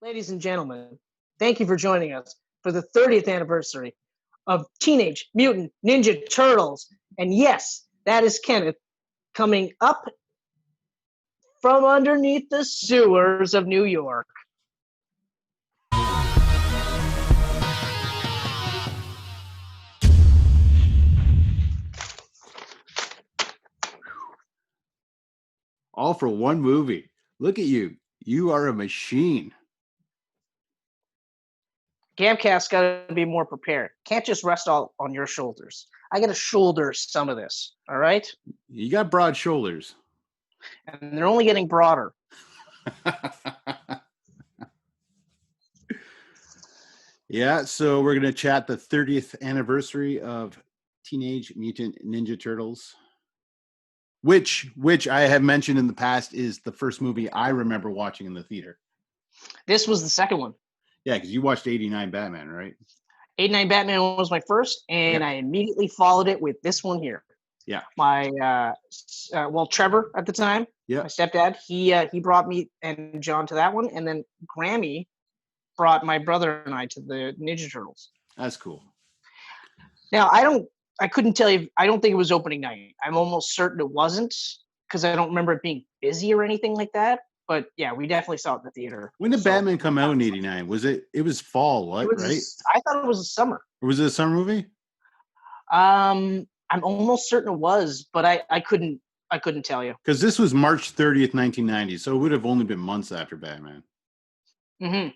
Ladies and gentlemen, thank you for joining us for the 30th anniversary of Teenage Mutant Ninja Turtles. And yes, that is Kenneth coming up from underneath the sewers of New York. All for one movie. Look at you. You are a machine. Camcast got to be more prepared. Can't just rest all on your shoulders. I got to shoulder some of this, all right? You got broad shoulders. And they're only getting broader. Yeah, so we're going to chat the 30th anniversary of Teenage Mutant Ninja Turtles, which I have mentioned in the past is the first movie I remember watching in the theater. This was the second one. Yeah, because you watched 89 Batman, right? 89 Batman was my first, and I immediately followed it with this one here. Yeah. My Trevor at the time, my stepdad, he brought me and John to that one, and then Grammy brought my brother and I to the Ninja Turtles. That's cool. Now I couldn't tell you. I don't think it was opening night. I'm almost certain it wasn't because I don't remember it being busy or anything like that. But yeah, we definitely saw it in the theater. When did Batman come out in 89? Was it? It was fall, right? I thought it was a summer. Or was it a summer movie? I'm almost certain it was, but I couldn't tell you. Because this was March 30th, 1990, so it would have only been months after Batman. Mm-hmm.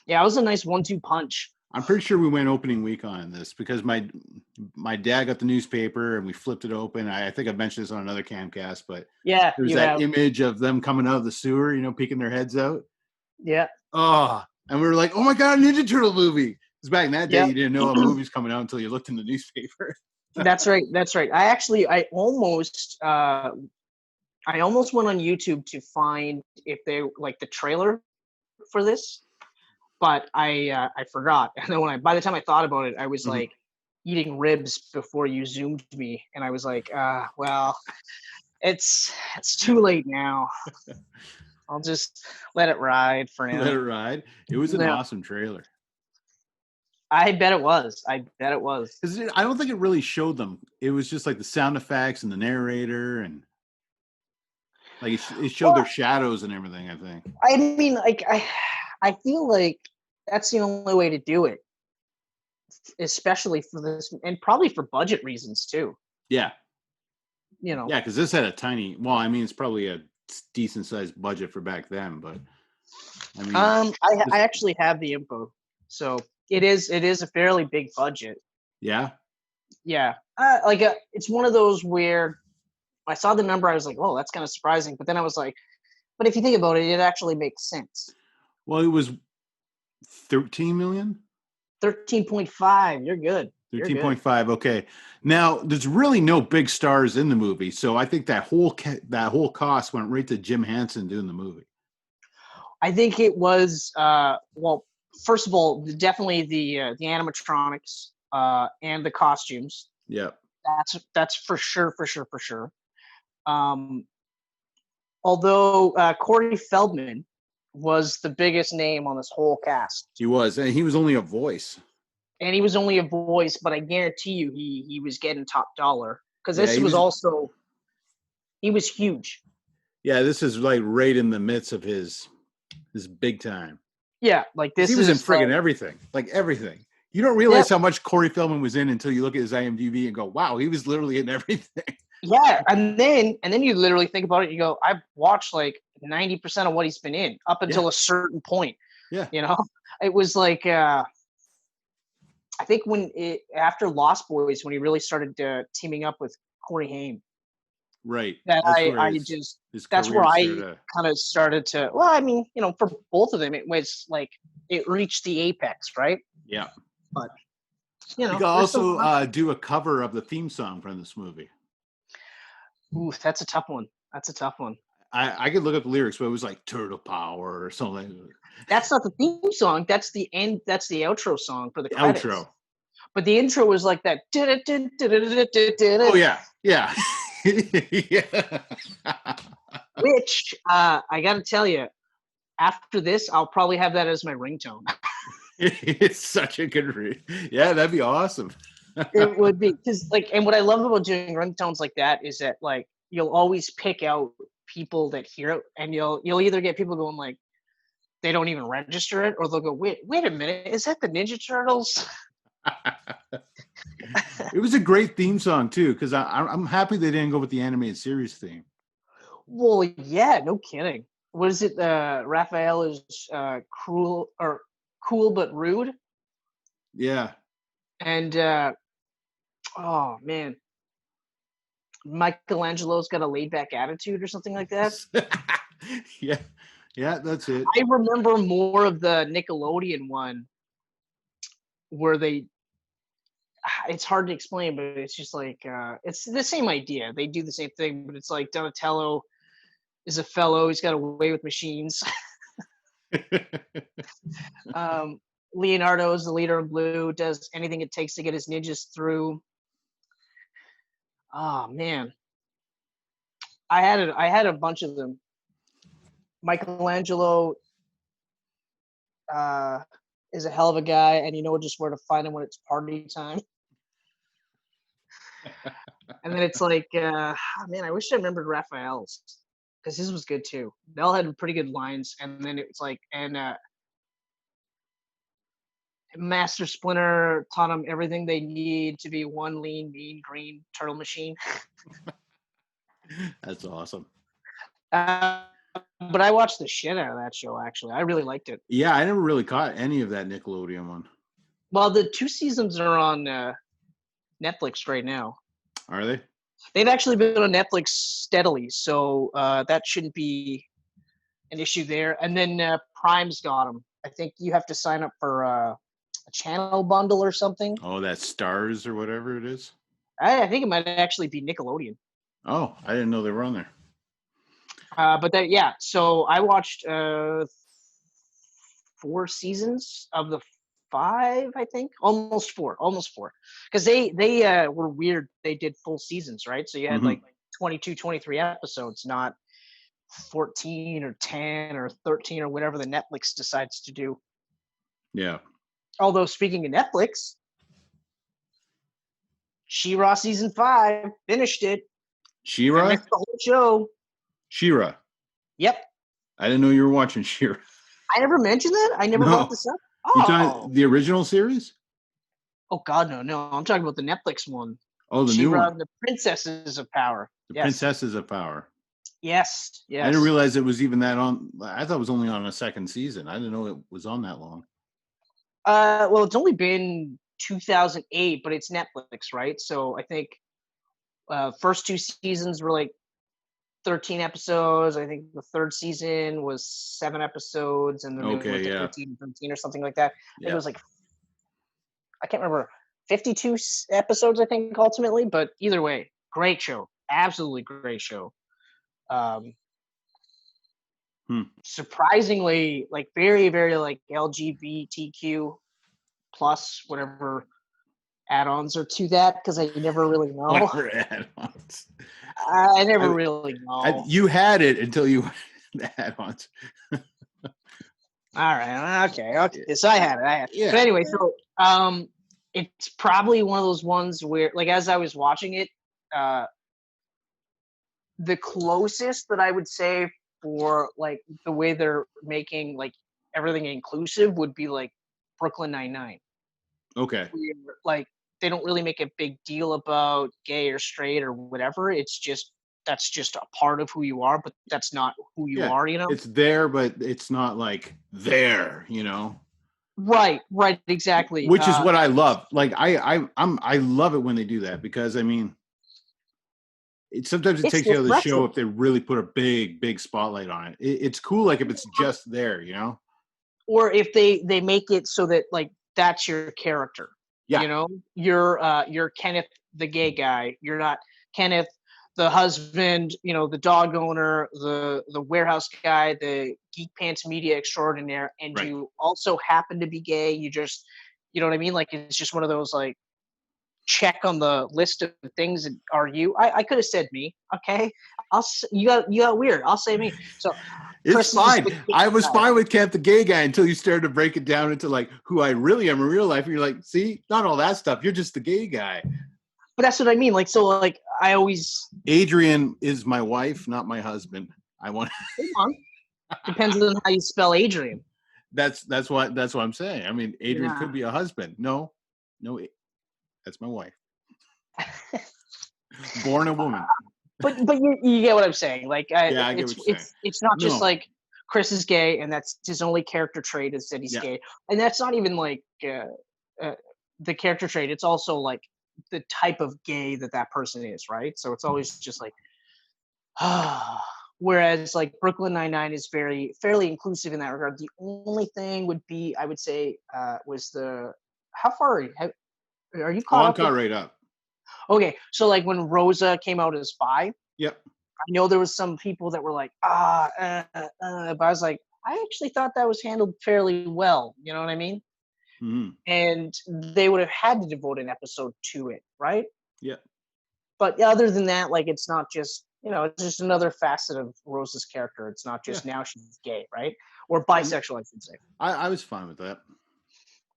Yeah, it was a nice 1-2 punch. I'm pretty sure we went opening week on this because my dad got the newspaper and we flipped it open. I think I mentioned this on another Camcast, but yeah, there's that image of them coming out of the sewer, peeking their heads out. Yeah. Oh, and we were like, oh my God, Ninja Turtle movie. Because back in that day, you didn't know a movie's coming out until you looked in the newspaper. That's right. I almost went on YouTube to find if they like the trailer for this. But I forgot, and then by the time I thought about it, I was like eating ribs before you zoomed me, and I was like, well, it's too late now. I'll just let it ride for now. Let it ride. It was an awesome trailer. I bet it was. I don't think it really showed them. It was just like the sound effects and the narrator, and like it showed their shadows and everything. I think. I mean, like I feel like that's the only way to do it, especially for this, and probably for budget reasons too. Yeah. Yeah, because this had a tiny. Well, I mean, it's probably a decent sized budget for back then, but I mean, I actually have the info, so it is a fairly big budget. Yeah. Yeah, it's one of those where I saw the number, I was like, oh, that's kind of surprising, but then I was like, but if you think about it, it actually makes sense. Well, it was 13 million? 13.5. You're good. 13.5. Okay. Now, there's really no big stars in the movie, so I think that whole cost went right to Jim Henson doing the movie. I think it was first of all, definitely the animatronics and the costumes. Yeah. That's for sure. Although Corey Feldman was the biggest name on this whole cast. He was, and he was only a voice. And he was only a voice, but I guarantee you he was getting top dollar because he was huge. Yeah, this is like right in the midst of his big time. Yeah, like this. He was in friggin' everything, like everything. You don't realize how much Corey Feldman was in until you look at his IMDb and go, "Wow, he was literally in everything." Yeah, and then you literally think about it. You go, I've watched like 90% of what he's been in up until a certain point. Yeah, it was like I think after Lost Boys when he really started teaming up with Corey Haim. Right. That's where I kind of started to. Well, I mean, for both of them, it was like it reached the apex, right? Yeah. But you could also do a cover of the theme song from this movie. Ooh, that's a tough one. I could look up the lyrics, but it was like Turtle Power or something. That's not the theme song. That's the end. That's the outro song for the credits. Outro. But the intro was like that. Oh yeah, yeah. Which I got to tell you, after this, I'll probably have that as my ringtone. It's such a good yeah, that'd be awesome. It would be, because like, and what I love about doing ringtones like that is that like you'll always pick out people that hear it, and you'll either get people going like they don't even register it, or they'll go, wait a minute, is that the Ninja Turtles? It was a great theme song too, because I'm happy they didn't go with the animated series theme. Well, yeah, no kidding. What is it? Raphael is cruel or cool but rude, Yeah. and oh man, Michelangelo's got a laid back attitude or something like that. Yeah, that's it. I remember more of the Nickelodeon one where they. It's hard to explain, but it's just like it's the same idea. They do the same thing, but it's like Donatello is a fellow. He's got a way with machines. Leonardo is the leader of Blue. Does anything it takes to get his ninjas through. Oh man, I had a bunch of them. Michelangelo is a hell of a guy, and you know just where to find him when it's party time. And then it's like, man, I wish I remembered Raphael's, because his was good too. They all had pretty good lines, and then it's like, and Master Splinter taught them everything they need to be one lean, mean, green turtle machine. That's awesome. But I watched the shit out of that show, actually. I really liked it. Yeah, I never really caught any of that Nickelodeon one. Well, the 2 seasons are on Netflix right now. Are they? They've actually been on Netflix steadily, so that shouldn't be an issue there. And then Prime's got them. I think you have to sign up for a channel bundle or something. Oh, that's Stars or whatever it is? I think it might actually be Nickelodeon. Oh, I didn't know they were on there. But that, yeah, so I watched 4 seasons of the 5, I think, almost four, because they were weird. They did full seasons, right? So you had like 22, 23 episodes, not 14 or 10 or 13 or whatever the Netflix decides to do. Yeah. Although speaking of Netflix, She-Ra season 5 finished it. She-Ra? The whole show. She-Ra. Yep. I didn't know you were watching She-Ra. I never mentioned that. I never brought this up. You talking the original series? Oh God, no! I'm talking about the Netflix one. Oh, the She-Ra new one. And the Princesses of Power. The Princesses of Power. Yes. I didn't realize it was even that on. I thought it was only on a second season. I didn't know it was on that long. Well, it's only been 2008, but it's Netflix, right? So I think first 2 seasons were like 13 episodes. I think the third season was 7 episodes, and then they went to 15, 13 or something like that. I think it was like, I can't remember, 52 episodes, I think, ultimately. But either way, great show. Absolutely great show. Surprisingly, like very, very like LGBTQ plus whatever add-ons are to that, because I never really know. Whatever add-ons. I never really know. You had it until you the add-ons. All right. Okay. So I had it. Yeah. But anyway, so it's probably one of those ones where, like, as I was watching it, the closest that I would say for like the way they're making like everything inclusive would be like Brooklyn Nine-Nine. Okay. Where, like, they don't really make a big deal about gay or straight or whatever. It's just, that's just a part of who you are, but that's not who you are, you know? It's there, but it's not like there, you know? Right, exactly. Which is what I love. Like I love it when they do that, because I mean, sometimes it takes you out of the show if they really put a big spotlight on it. It's cool, like if it's just there, you know? Or if they make it so that like that's your character. Yeah. You know, you're Kenneth the gay guy. You're not Kenneth the husband, you know, the dog owner, the warehouse guy, the Geek Pants media extraordinaire, and you also happen to be gay. You just, you know what I mean? Like, it's just one of those like check on the list of things. Are you? I could have said me. Okay, you got weird. I'll say me. So It's Chris is fine. the gay I was guy. fine with Camp the gay guy until you started to break it down into like who I really am in real life. And you're like, see, not all that stuff. You're just the gay guy. But that's what I mean. Like, so, like, I always Adrian is my wife, not my husband. I want. hold on. Depends on how you spell Adrian. That's what I'm saying. I mean, Adrian could be a husband. No, that's my wife. Born a woman. But you get what I'm saying. Like, I get what you're saying. It's not just No. like Chris is gay and that's his only character trait is that he's gay, and that's not even like the character trait. It's also like the type of gay that person is, right? So it's always just like, whereas like Brooklyn Nine-Nine is fairly inclusive in that regard. The only thing would be, I would say, was how far are you caught I'm up? caught right up. Okay, so like when Rosa came out as bi, Yep. I know there was some people that were like, but I was like, I actually thought that was handled fairly well. You know what I mean? Mm-hmm. And they would have had to devote an episode to it, right? Yeah. But other than that, like, it's not just, it's just another facet of Rosa's character. It's not just now she's gay, right? Or bisexual, I should say. I was fine with that.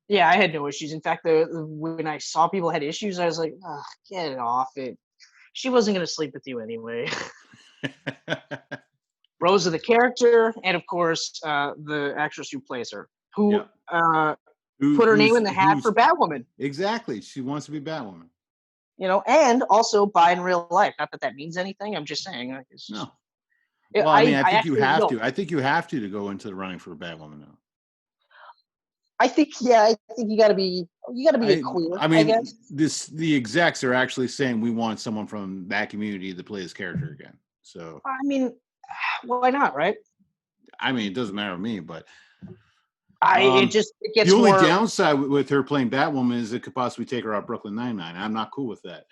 Yeah, I had no issues. In fact, when I saw people had issues, I was like, get it off it. She wasn't going to sleep with you anyway. Rosa, the character, and of course, the actress who plays her, who put her name in the hat for Batwoman. Exactly. She wants to be Batwoman. And also bi in real life. Not that means anything. I'm just saying. No. Well, I think you have to. I think you have to go into the running for Batwoman now. I think you got to be a queer. I mean, I guess. the execs are actually saying we want someone from that community to play this character again. So I mean, why not, right? I mean, it doesn't matter to me, but it gets the only more downside with her playing Batwoman is it could possibly take her out Brooklyn Nine-Nine. I'm not cool with that.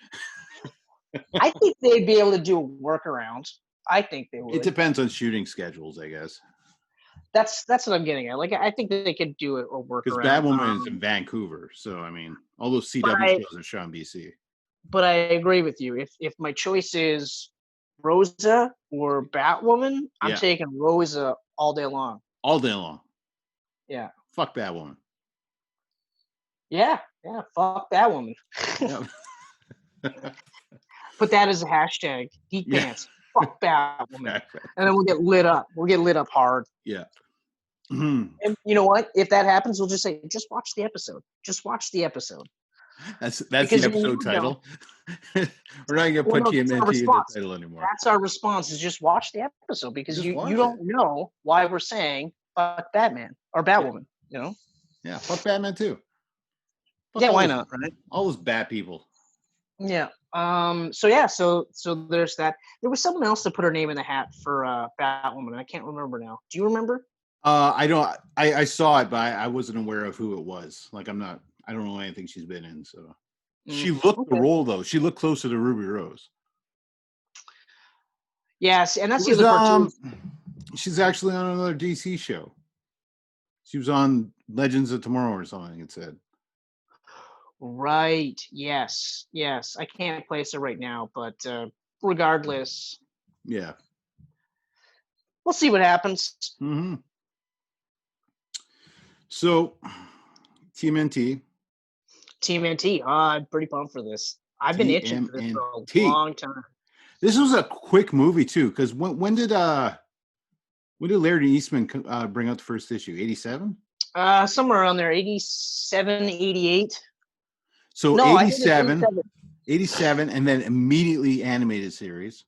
I think they'd be able to do a workaround. I think they would. It depends on shooting schedules, I guess. That's what I'm getting at. Like, I think that they could do a workaround. Because Batwoman is in Vancouver, so I mean, all those CW shows are shot in BC. But I agree with you. If my choice is Rosa or Batwoman, I'm taking Rosa all day long. All day long. Yeah. Fuck Batwoman. Yeah. Fuck Batwoman. Put that as a hashtag. Geek Pants. Fuck Batwoman. And then we'll get lit up. We'll get lit up hard. Yeah. Mm-hmm. And you know what? If that happens, we'll just say, just watch the episode. Just watch the episode. That's the episode title. We're not gonna put TMNT in the title anymore. That's our response, is just watch the episode, because you don't know why we're saying fuck Batman or Batwoman, Yeah, fuck Batman too. Fuck why not, right? All those bad people. Yeah. So there's that. There was someone else that put her name in the hat for Batwoman. I can't remember now. Do you remember? I don't. I saw it, but I wasn't aware of who it was. Like, I don't know anything she's been in. So she looked the role though. She looked closer to Ruby Rose. Yes, and that's the other part too. She's actually on another DC show. She was on Legends of Tomorrow or something. It said. Right. Yes. I can't place her right now, but regardless. Yeah. We'll see what happens. Mm-hmm. So, TMNT. I'm pretty pumped for this. I've been itching for this for a long time. This was a quick movie too, because when did Laird Eastman bring out the first issue? 87? Somewhere around there, 87, 88. So no, 87, and then immediately animated series.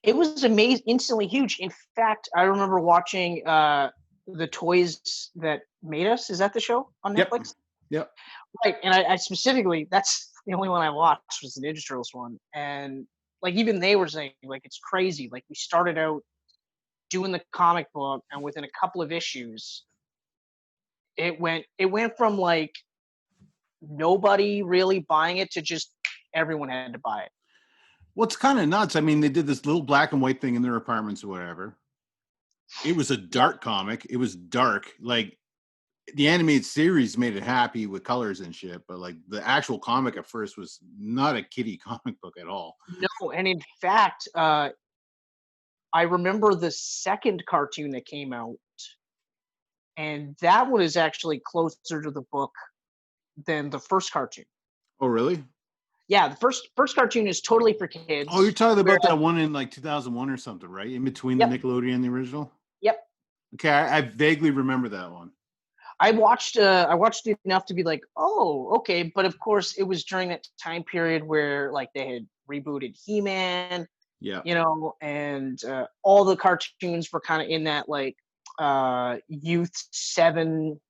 It was amazing, instantly huge. In fact, I remember watching The Toys That Made Us. Is that the show on Netflix? Yep. Right, and I specifically, that's the only one I watched was the Ninja Turtles one. And like, even they were saying, like, it's crazy. Like, we started out doing the comic book, and within a couple of issues, it went from like nobody really buying it to just everyone had to buy it. Well, it's kind of nuts. I mean, they did this little black and white thing in their apartments or whatever. It was a dark comic. It was dark. Like, the animated series made it happy with colors and shit, but like the actual comic at first was not a kiddie comic book at all. No, and in fact, I remember the second cartoon that came out, and that one is actually closer to the book than the first cartoon. Oh, really? Yeah, the first cartoon is totally for kids. Oh, you're talking about that one in like 2001 or something, right? In between the Nickelodeon and the original? Yep. Okay, I vaguely remember that one. I watched it enough to be like, oh, okay. But of course, it was during that time period where like they had rebooted He-Man, Yeah. and all the cartoons were kind of in that like youth 7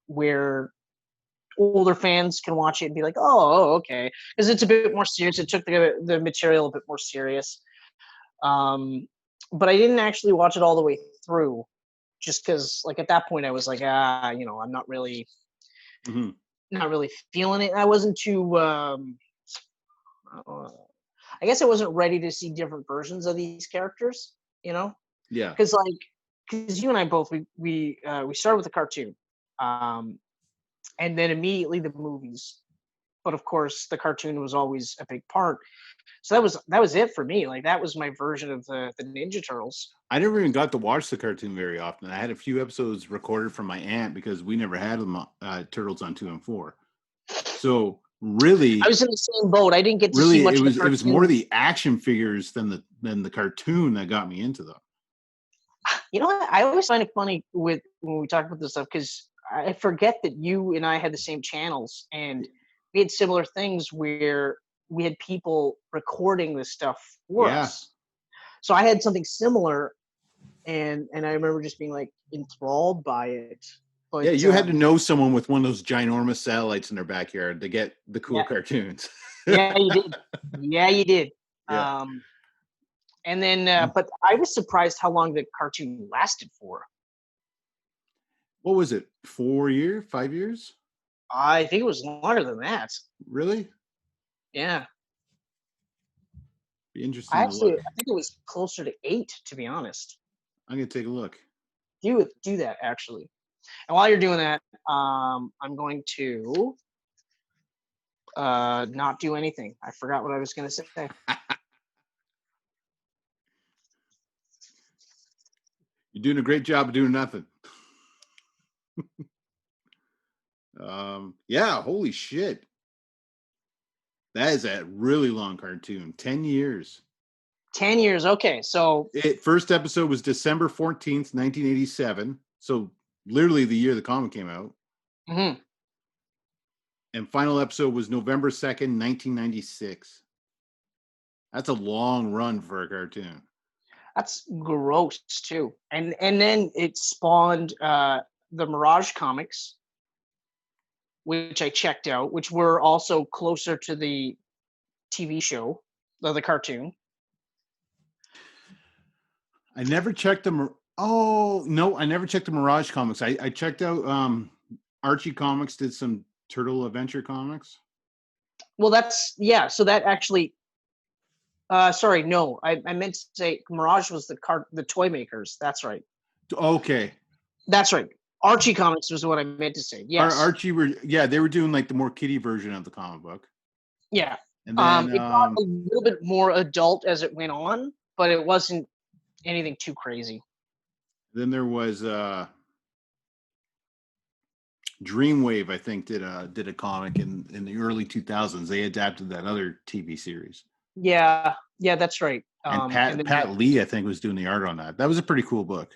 where older fans can watch it and be like, oh, okay, because it's a bit more serious. It took the material a bit more serious. But I didn't actually watch it all the way through, just because like at that point I was like, I'm not really feeling it. I wasn't too. I guess I wasn't ready to see different versions of these characters. Yeah. Because you and I both we started with the cartoon, and then immediately the movies. But of course, the cartoon was always a big part. So that was it for me. Like that was my version of the Ninja Turtles. I never even got to watch the cartoon very often. I had a few episodes recorded from my aunt because we never had them Turtles on 2 and 4. So really, I was in the same boat. I didn't get to see much. It was more the action figures than the cartoon that got me into them. You know what? I always find it funny when we talk about this stuff because I forget that you and I had the same channels and we had similar things where we had people recording this stuff for us. So I had something similar, and I remember just being like enthralled by it. But, yeah, you had to know someone with one of those ginormous satellites in their backyard to get the cool cartoons. Yeah, you did. Yeah, you did. Yeah. And then, but I was surprised how long the cartoon lasted for. What was it? 4 years? 5 years? I think it was longer than that. Really? Yeah. Be interesting. I think it was closer to 8, to be honest. I'm gonna take a look. Do that actually. And while you're doing that, I'm going to not do anything. I forgot what I was going to say. You're doing a great job of doing nothing. Yeah, holy shit. That is a really long cartoon. 10 years. 10 years. Okay. So first episode was December 14th, 1987. So literally the year the comic came out. Mm-hmm. And final episode was November 2nd, 1996. That's a long run for a cartoon. That's gross too. And then it spawned the Mirage comics, which I checked out, which were also closer to the TV show, the cartoon. I never checked them. Oh, no, I never checked the Mirage comics. I checked out Archie Comics did some Turtle Adventure comics. Well, so that actually sorry, no. I meant to say Mirage was the toy makers. That's right. Okay. That's right. Archie Comics was what I meant to say. Yes. Archie they were doing like the more kiddie version of the comic book. Yeah. And then, it got a little bit more adult as it went on, but it wasn't anything too crazy. Then there was Dreamwave, I think, did a comic in the early 2000s. They adapted that other TV series. Yeah, that's right. And Pat Lee, I think, was doing the art on that. That was a pretty cool book.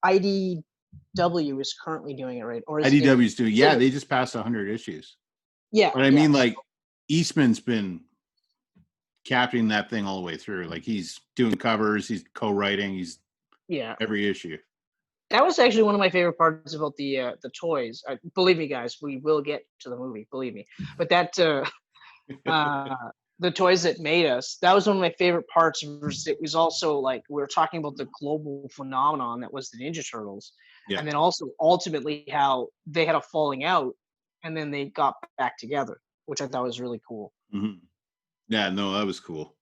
IDW is currently doing it, right? Or IDW is doing. Yeah, they just passed 100 issues. Yeah, but I mean, like Eastman's been capturing that thing all the way through. Like he's doing covers, he's co-writing, he's every issue. That was actually one of my favorite parts about the toys. Believe me, guys, we will get to the movie. Believe me, but that the toys that made us, that was one of my favorite parts. It was also like we were talking about the global phenomenon that was the Ninja Turtles, and then also ultimately how they had a falling out, and then they got back together, which I thought was really cool. Mm-hmm. Yeah, no, that was cool.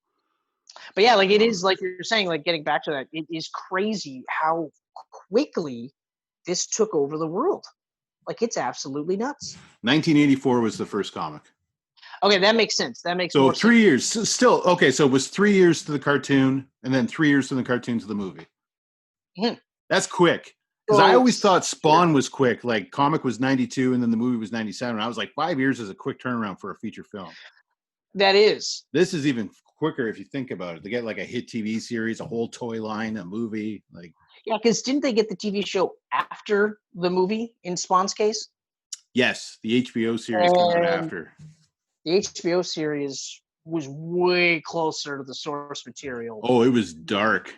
But yeah, like it is like you're saying, like getting back to that, it is crazy how quickly this took over the world. Like it's absolutely nuts. 1984 was the first comic. Okay, that makes sense. That makes So more 3 sense. years, still okay. So it was 3 years to the cartoon, and then 3 years from the cartoon to the movie. Mhm. That's quick. Because I So, always thought Spawn was quick. Like comic was 92, and then the movie was 97. I was like, 5 years is a quick turnaround for a feature film. that is. This is even quicker if you think about it. They get like a hit TV series, a whole toy line, a movie. Like, Yeah, because didn't they get the TV show after the movie in Spawn's case? yes, the HBO series came out And after. the HBO series was way closer to the source material. Oh, it was dark.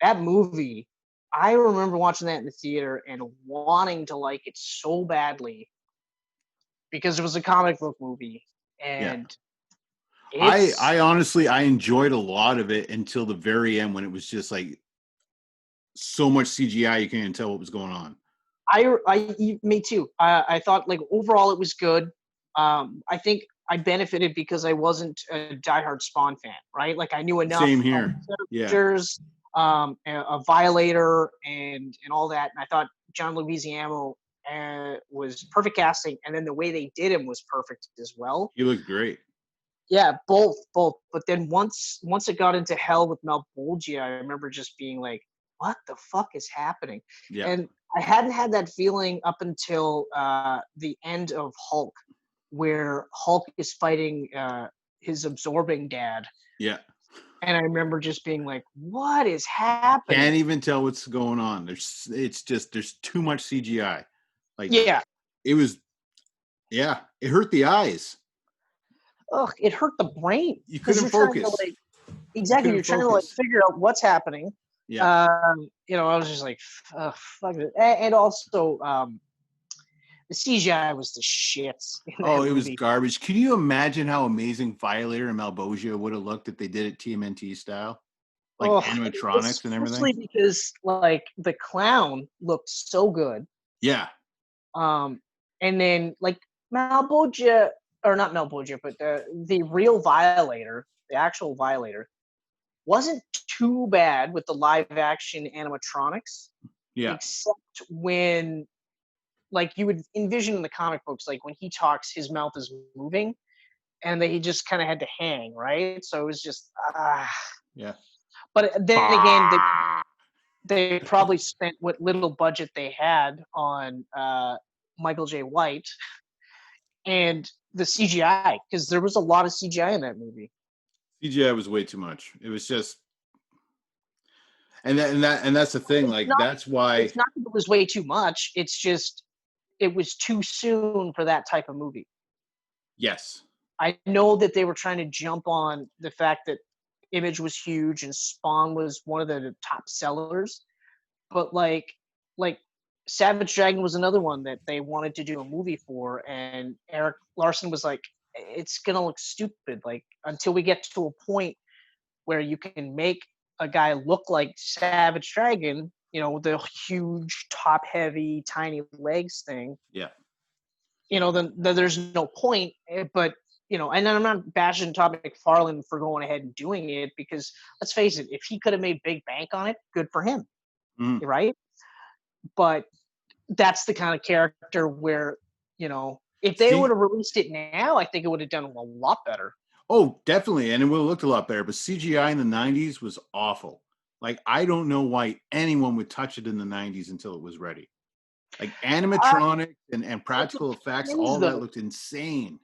That movie, I remember watching that in the theater and wanting to like it so badly because it was a comic book movie. And I honestly I enjoyed a lot of it until the very end when it was just like so much CGI you can't even tell what was going on. Me too. I thought like overall it was good. I think I benefited because I wasn't a diehard Spawn fan, right? Like I knew enough Same of here. the Yeah. characters, a Violator, and all that. And I thought John Leguizamo was perfect casting, and then the way they did him was perfect as well. He looked great. Yeah, both. But then once it got into Hell with Malbolgia, I remember just being like, "What the fuck is happening?" Yeah. And I hadn't had that feeling up until the end of Hulk, where Hulk is fighting his absorbing dad. Yeah. And I remember just being like, "What is happening?" Can't even tell what's going on. There's too much CGI. Like Yeah. it was it hurt the eyes. Ugh, it hurt the brain You because couldn't you're trying to focus. like exactly. You're trying to like figure out what's happening. Yeah. I was just like, fuck it. And also, the CGI was the shits. Oh, it was garbage. Can you imagine how amazing Violator and Malbolgia would have looked if they did it TMNT style? Like animatronics and everything? Especially because like the clown looked so good. Yeah. And then like Malbolgia, or not Malbolgia, but the real Violator, the actual Violator, wasn't too bad with the live action animatronics. Yeah. Except when like you would envision in the comic books, like when he talks, his mouth is moving, and he just kind of had to hang, right? So it was just yeah. But then again, they probably spent what little budget they had on Michael J. White and the CGI, because there was a lot of CGI in that movie. CGI was way too much. It was just, and that's the thing. Like that's why it's not that it was way too much. It's just it was too soon for that type of movie. Yes. I know that they were trying to jump on the fact that Image was huge and Spawn was one of the top sellers, but like Savage Dragon was another one that they wanted to do a movie for, and Eric Larson was like, it's gonna look stupid, like until we get to a point where you can make a guy look like Savage Dragon, the huge top heavy tiny legs thing. Yeah. Then there's no point. But and I'm not bashing Todd McFarlane for going ahead and doing it, because let's face it, if he could have made big bank on it, good for him. Right? But that's the kind of character where, if they would have released it now, I think it would have done a lot better. Oh, definitely. And it would have looked a lot better. But CGI in the 90s was awful. Like, I don't know why anyone would touch it in the 90s until it was ready. Like animatronic and practical effects, all that looked insane.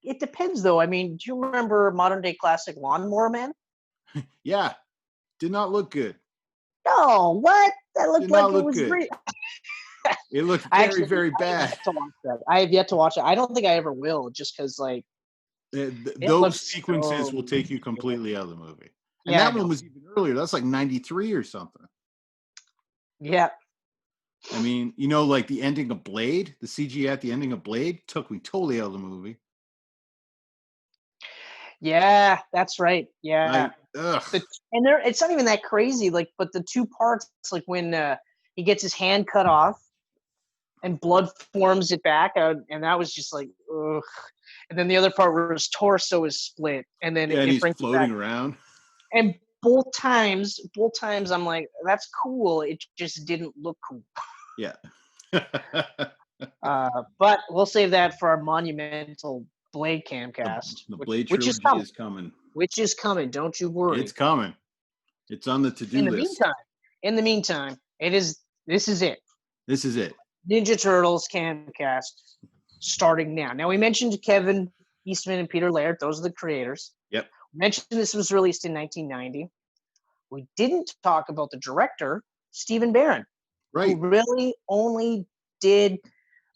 It depends, though. I mean, do you remember modern day classic Lawnmower Man? Yeah. Did not look good. No, what? That looked like it was great. It looked very, very bad. I have yet to watch it. I don't think I ever will, just because like those sequences will take you completely out of the movie. And that one was even earlier. That's like 93 or something. Yeah. I mean, like the ending of Blade, the CG at the ending of Blade took me totally out of the movie. Yeah, that's right. Yeah. And it's not even that crazy, like, but the two parts, like when he gets his hand cut off and blood forms it back out, and that was just like, ugh. And then the other part where his torso is split, and then and he's floating around. And both times I'm like, that's cool. It just didn't look cool. Yeah. But we'll save that for our monumental Blade Camcast, The Blade which is trilogy coming. is coming. Which is coming. Don't you worry. It's coming. It's on the to-do list. In the meantime, this is it. This is it. Ninja Turtles Camcast starting now. Now, we mentioned Kevin Eastman and Peter Laird. Those are the creators. Yep. We mentioned this was released in 1990. We didn't talk about the director, Stephen Barron, Right. who really only did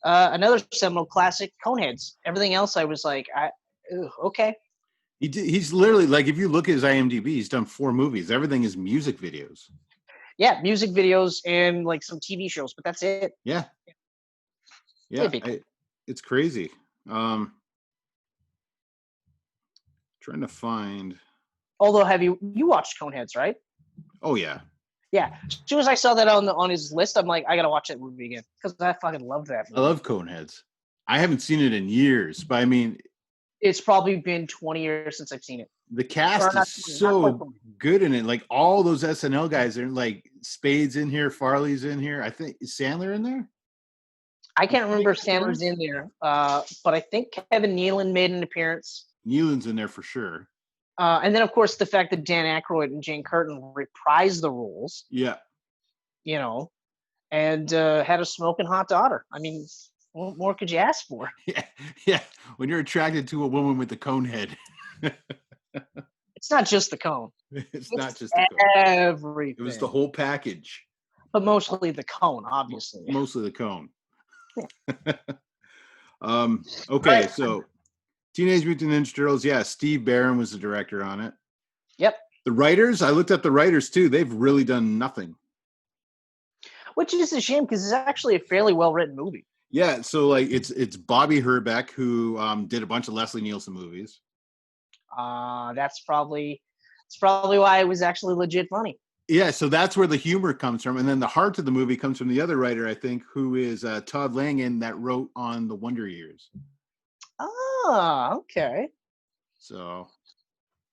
another seminal classic, Coneheads. Everything else, I was like, okay. He's literally, like, if you look at his IMDb, he's done 4 movies. Everything is music videos. Yeah, music videos and like some TV shows, but that's it. Yeah. It's crazy. Trying to find. Although, you watched Coneheads, right? Oh yeah. Yeah. As soon as I saw that on his list, I'm like, I gotta watch that movie again because I fucking love that movie. I love Coneheads. I haven't seen it in years, but I mean, it's probably been 20 years since I've seen it. The cast is so good in it. Like all those SNL guys are, like Spade's in here, Farley's in here. I think is Sandler in there? I can't remember if Sandler's in there, but I think Kevin Nealon made an appearance. Nealon's in there for sure. And then, of course, the fact that Dan Aykroyd and Jane Curtin reprised the roles. Yeah. You know, and had a smoking hot daughter. I mean, what more could you ask for? Yeah. When you're attracted to a woman with the cone head. It's not just the cone. It's not just the cone. Everything. It was the whole package. But mostly the cone, obviously. Mostly the cone. Okay, so Teenage Mutant Ninja Turtles. Yeah, Steve Barron was the director on it. Yep. The writers, I looked up the writers too. They've really done nothing. Which is a shame because it's actually a fairly well-written movie. Yeah, so like it's Bobby Herbeck who did a bunch of Leslie Nielsen movies. That's probably why it was actually legit funny. Yeah, so that's where the humor comes from, and then the heart of the movie comes from the other writer, I think, who is Todd Langen, that wrote on The Wonder Years. Ah, okay. So,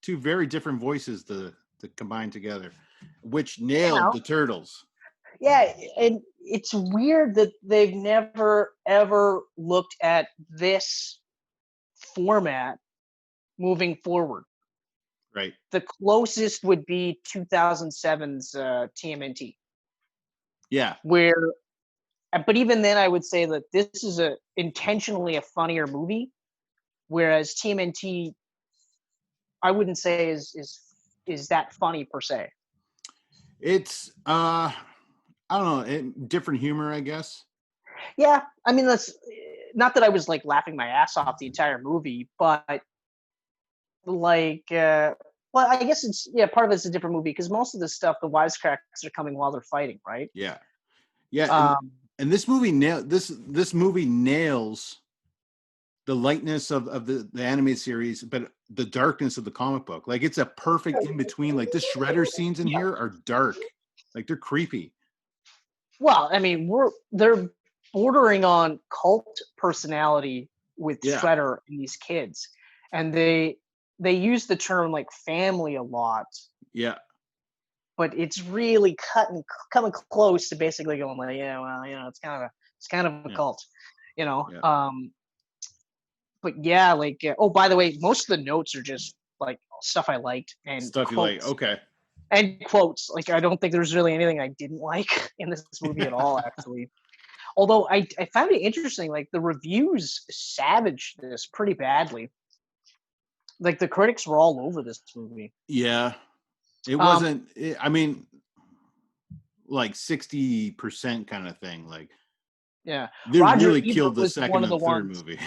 2 very different voices to combine together, which nailed the Turtles. Yeah, and it's weird that they've never ever looked at this format moving forward. Right. The closest would be 2007's TMNT. Yeah. But even then, I would say that this is intentionally a funnier movie, whereas TMNT, I wouldn't say is that funny per se. It's I don't know, different humor, I guess. Yeah, I mean, that's not that I was like laughing my ass off the entire movie, but like, well, I guess part of it's a different movie because most of the stuff, the wisecracks are coming while they're fighting, right? Yeah, yeah, and this movie this movie nails the lightness of the animated series, but the darkness of the comic book. Like it's a perfect in between. Like the Shredder scenes in here are dark, like they're creepy. Well, I mean, they're bordering on cult personality with Shredder and these kids, and they use the term like family a lot. Yeah. But it's really coming close to basically going like, yeah, well, you know, it's kind of a cult, you know. Yeah. But yeah, like oh, by the way, most of the notes are just like stuff I liked and stuff quotes. You like, okay. And quotes. Like I don't think there's really anything I didn't like in this movie at all, actually. Although I found it interesting, like the reviews savaged this pretty badly. Like the critics were all over this movie. Yeah. It wasn't, I mean, like 60% kind of thing. Like, yeah, they really killed the second and third movie.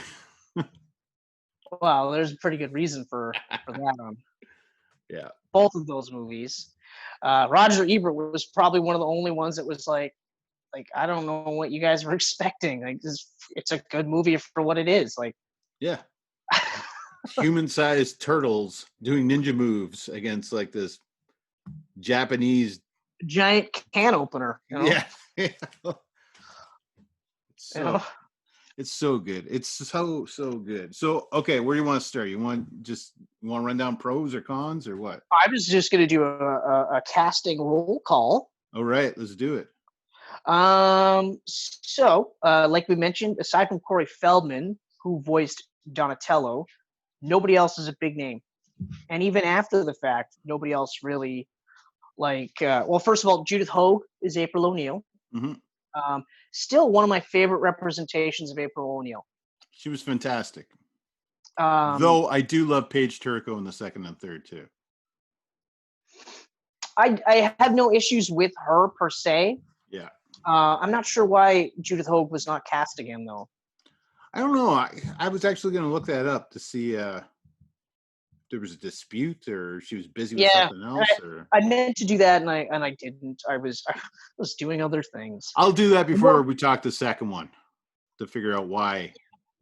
Well, there's a pretty good reason for that. Yeah, both of those movies. Roger Ebert was probably one of the only ones that was like I don't know what you guys were expecting. Like, it's a good movie for what it is. Like, yeah. Human-sized turtles doing ninja moves against like this Japanese giant can opener. You know? Yeah. It's so good. It's so good. So okay, where do you want to start? You want to run down pros or cons or what? I was just going to do a casting roll call. All right, let's do it. So like we mentioned, aside from Corey Feldman, who voiced Donatello. Nobody else is a big name. And even after the fact, nobody else really well, first of all, Judith Hoag is April O'Neil. Mm-hmm. Still one of my favorite representations of April O'Neil. She was fantastic. Though I do love Paige Turco in the second and third too. I have no issues with her per se. Yeah. I'm not sure why Judith Hoag was not cast again, though. I don't know. I was actually going to look that up to see if there was a dispute or she was busy with something else. I meant to do that and I didn't. I was doing other things. I'll do that before we talk the second one to figure out why.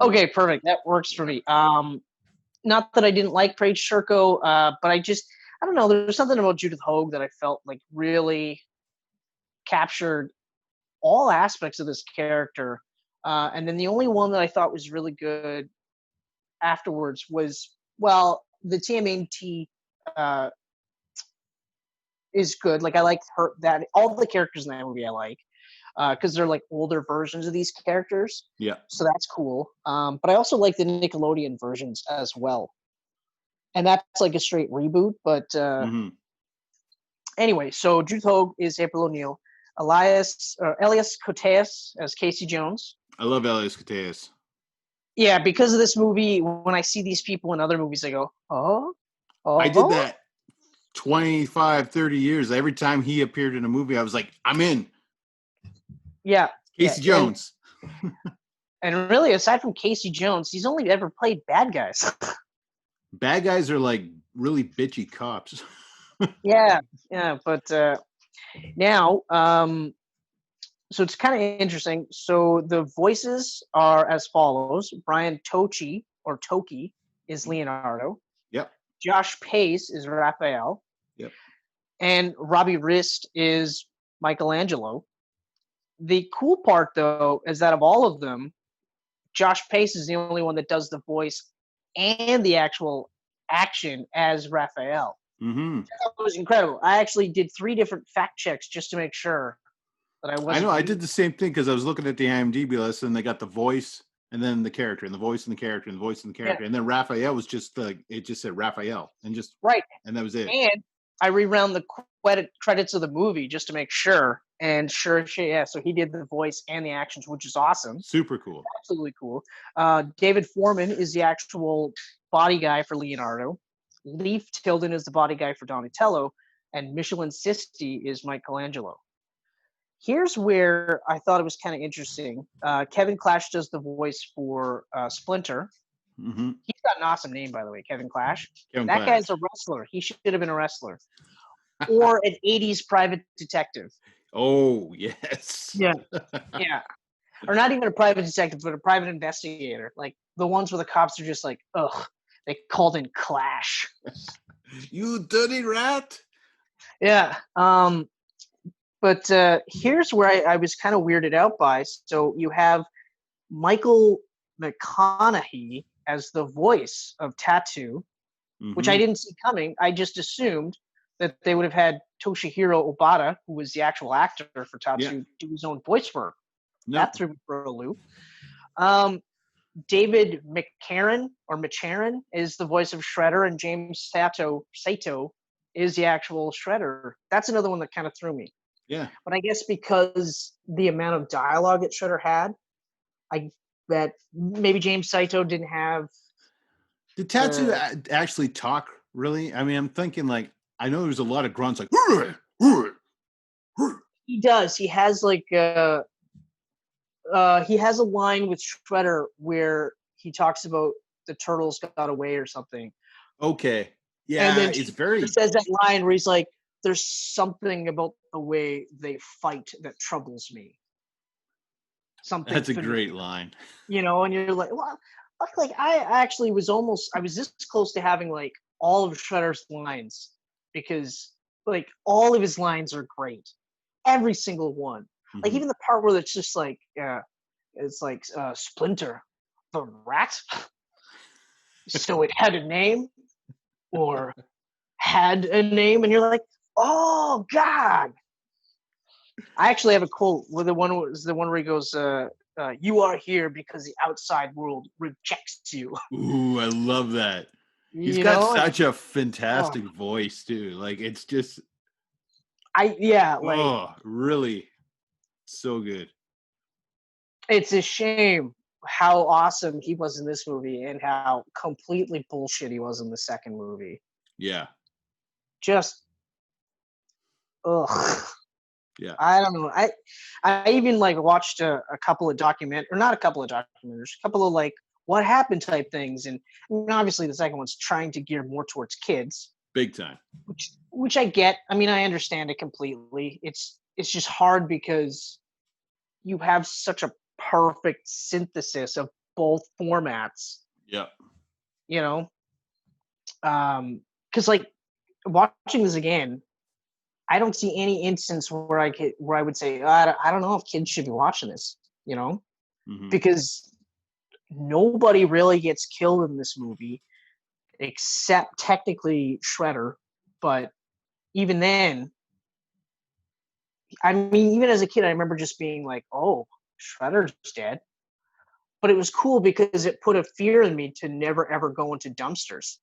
Okay, perfect. That works for me. Not that I didn't like Paige Turco, but I don't know. There's something about Judith Hoag that I felt like really captured all aspects of this character. And then the only one that I thought was really good afterwards was, well, the TMNT is good. Like, I like her, that all the characters in that movie I like, because they're like older versions of these characters. Yeah. So that's cool. But I also like the Nickelodeon versions as well. And that's like a straight reboot. But anyway, so Judith Hoag is April O'Neil. Elias Koteas as Casey Jones. I love Elias Koteas. Yeah, because of this movie, when I see these people in other movies, I go, oh. I did that 25, 30 years. Every time he appeared in a movie, I was like, I'm in. Yeah. Casey Jones. And really, aside from Casey Jones, he's only ever played bad guys. Bad guys are like really bitchy cops. Yeah, but now, so it's kind of interesting. So the voices are as follows. Brian Toki is Leonardo. Yep. Josh Pace is Raphael. Yep. And Robbie Rist is Michelangelo. The cool part, though, is that of all of them, Josh Pace is the only one that does the voice and the actual action as Raphael. Mm-hmm. That was incredible. I actually did 3 different fact checks just to make sure that I wasn't. I know. I did the same thing because I was looking at the IMDb list and they got the voice and then the character and the voice and the character and the voice and the character. Yeah. And then Raphael was just it just said Raphael and just right. And that was it. And I rewound the credits of the movie just to make sure. And so he did the voice and the actions, which is awesome. Super cool. Absolutely cool. David Foreman is the actual body guy for Leonardo. Leif Tilden is the body guy for Donatello. And Michelin Sisti is Michelangelo. Here's where I thought it was kind of interesting. Kevin Clash does the voice for Splinter. Mm-hmm. He's got an awesome name, by the way, Kevin Clash. That guy's a wrestler. He should have been a wrestler. Or an 80s private detective. Oh, yes. Yeah. Yeah. Or not even a private detective, but a private investigator. Like the ones where the cops are just like, ugh, they called in Clash. You dirty rat. Yeah. But here's where I was kind of weirded out by. So you have Michael McConaughey as the voice of Tattoo, which I didn't see coming. I just assumed that they would have had Toshihiro Obata, who was the actual actor for Tattoo, do his own voice for her. Nope. That threw me for a loop. David McCarran is the voice of Shredder, and James Sato is the actual Shredder. That's another one that kind of threw me. Yeah. But I guess because the amount of dialogue that Shredder had, that maybe James Sato didn't have. Did Tattoo actually talk, really? I mean, I'm thinking, like, I know there's a lot of grunts, like, he does. He has, like, he has a line with Shredder where he talks about the turtles got away or something. Okay. Yeah, and then it's very. He says that line where he's like, there's something about the way they fight that troubles me. Something. That's a great line. You know, and you're like, well, like I actually was this close to having like all of Shredder's lines because like all of his lines are great. Every single one. Mm-hmm. Like even the part where it's just like, it's like Splinter, the rat. So it had a name or had a name, and you're like, oh God. I actually have a quote where the one where he goes, you are here because the outside world rejects you. Ooh, I love that. He's You got know, such a oh, fantastic voice too. Like it's just like really so good. it's a shame how awesome he was in this movie and how completely bullshit he was in the second movie. Yeah. Just ugh. Yeah. I don't know. I even like watched a couple of not a couple of documentaries, a couple of like what happened type things, and obviously the second one's trying to gear more towards kids, Big time. which I get. I mean, I understand it completely. It's just hard because you have such a perfect synthesis of both formats. Yeah. You know, because like watching this again, I don't see any instance where I would say I don't know if kids should be watching this, you know, Mhm. because nobody really gets killed in this movie except technically Shredder, but even then, I mean, even as a kid, I remember just being like, "Oh, Shredder's dead," but it was cool because it put a fear in me to never ever go into dumpsters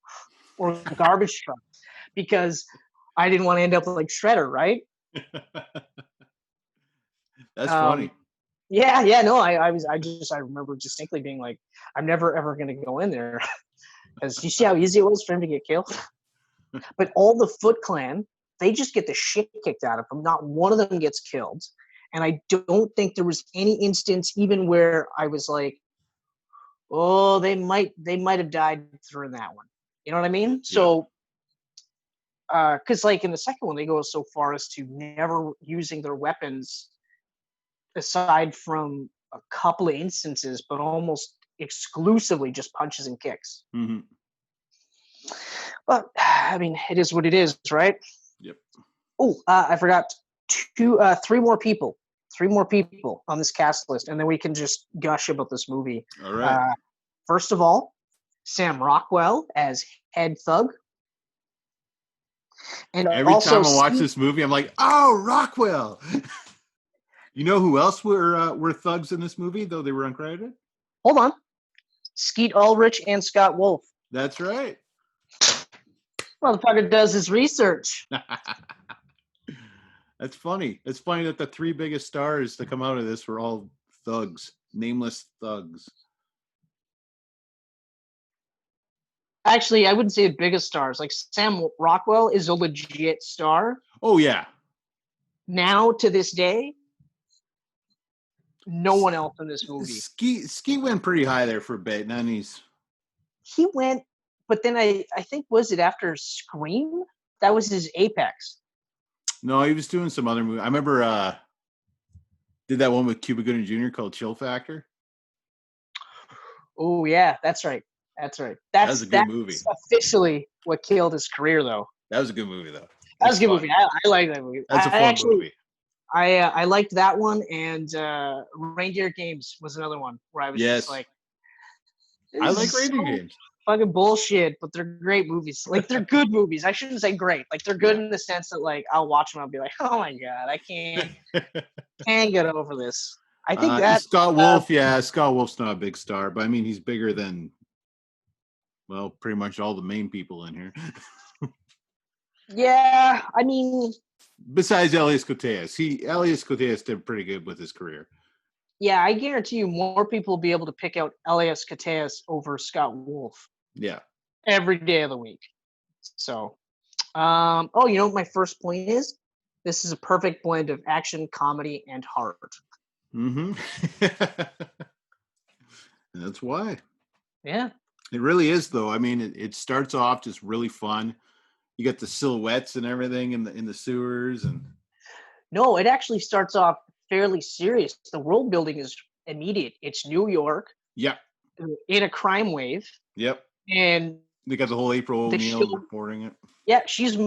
or garbage trucks because I didn't want to end up like Shredder, right? That's Um, funny. yeah, no, I remember distinctly being like, I'm never ever gonna go in there because you see how easy it was for him to get killed. But all the Foot Clan, they just get the shit kicked out of them. Not one of them gets killed, and I don't think there was any instance even where I was like, oh, they might have died during that one. You know what I mean? Yeah. So, because like in the second one, they go so far as to never using their weapons aside from a couple of instances, but almost exclusively just punches and kicks. Mhm. But I mean, it is what it is, right? Yep. Oh, I forgot three more people on this cast list, and then we can just gush about this movie. All right. First of all, Sam Rockwell as Head Thug, and Every also time I watch this movie, I'm like, "Oh, Rockwell." You know who else were thugs in this movie, though they were uncredited? hold on, Skeet Ulrich and Scott Wolf. That's right. Motherfucker does his research. That's funny. It's funny that the three biggest stars to come out of this were all thugs, nameless thugs. Actually, I wouldn't say the biggest stars. Like Sam Rockwell is a legit star. Oh yeah. Now to this day, no one else in this movie. Ski went pretty high there for a bit, and then He went, but then I think was it after Scream? That was his apex. no, he was doing some other movie. I remember did that one with Cuba Gooding Jr. called Chill Factor. Oh yeah, that's right. That's right. That was a good movie. Officially what killed his career, though. That was a good movie, though. That was a good movie. I like that movie. That's a fun movie. I liked that one, and Reindeer Games was another one where I was just like, I like Reindeer Games. Fucking bullshit, but they're great movies. Like they're good movies. I shouldn't say great. Like they're good in the sense that like I'll watch them. I'll be like, oh my god, I can't get over this. I think that Scott Wolf. Yeah, Scott Wolf's not a big star, but I mean he's bigger than pretty much all the main people in here. Yeah, I mean, besides Elias Koteas did pretty good with his career. Yeah, I guarantee you more people will be able to pick out Elias Koteas over Scott Wolf. Yeah. Every day of the week. So, you know what my first point is? This is a perfect blend of action, comedy, and heart. Mm-hmm. That's why. Yeah. It really is, though. I mean, it starts off just really fun. You got the silhouettes and everything in the sewers, and no, it actually starts off fairly serious. The world building is immediate. It's New York. Yep. In a crime wave. Yep. And they got the whole April O'Neil reporting it. Yeah, she's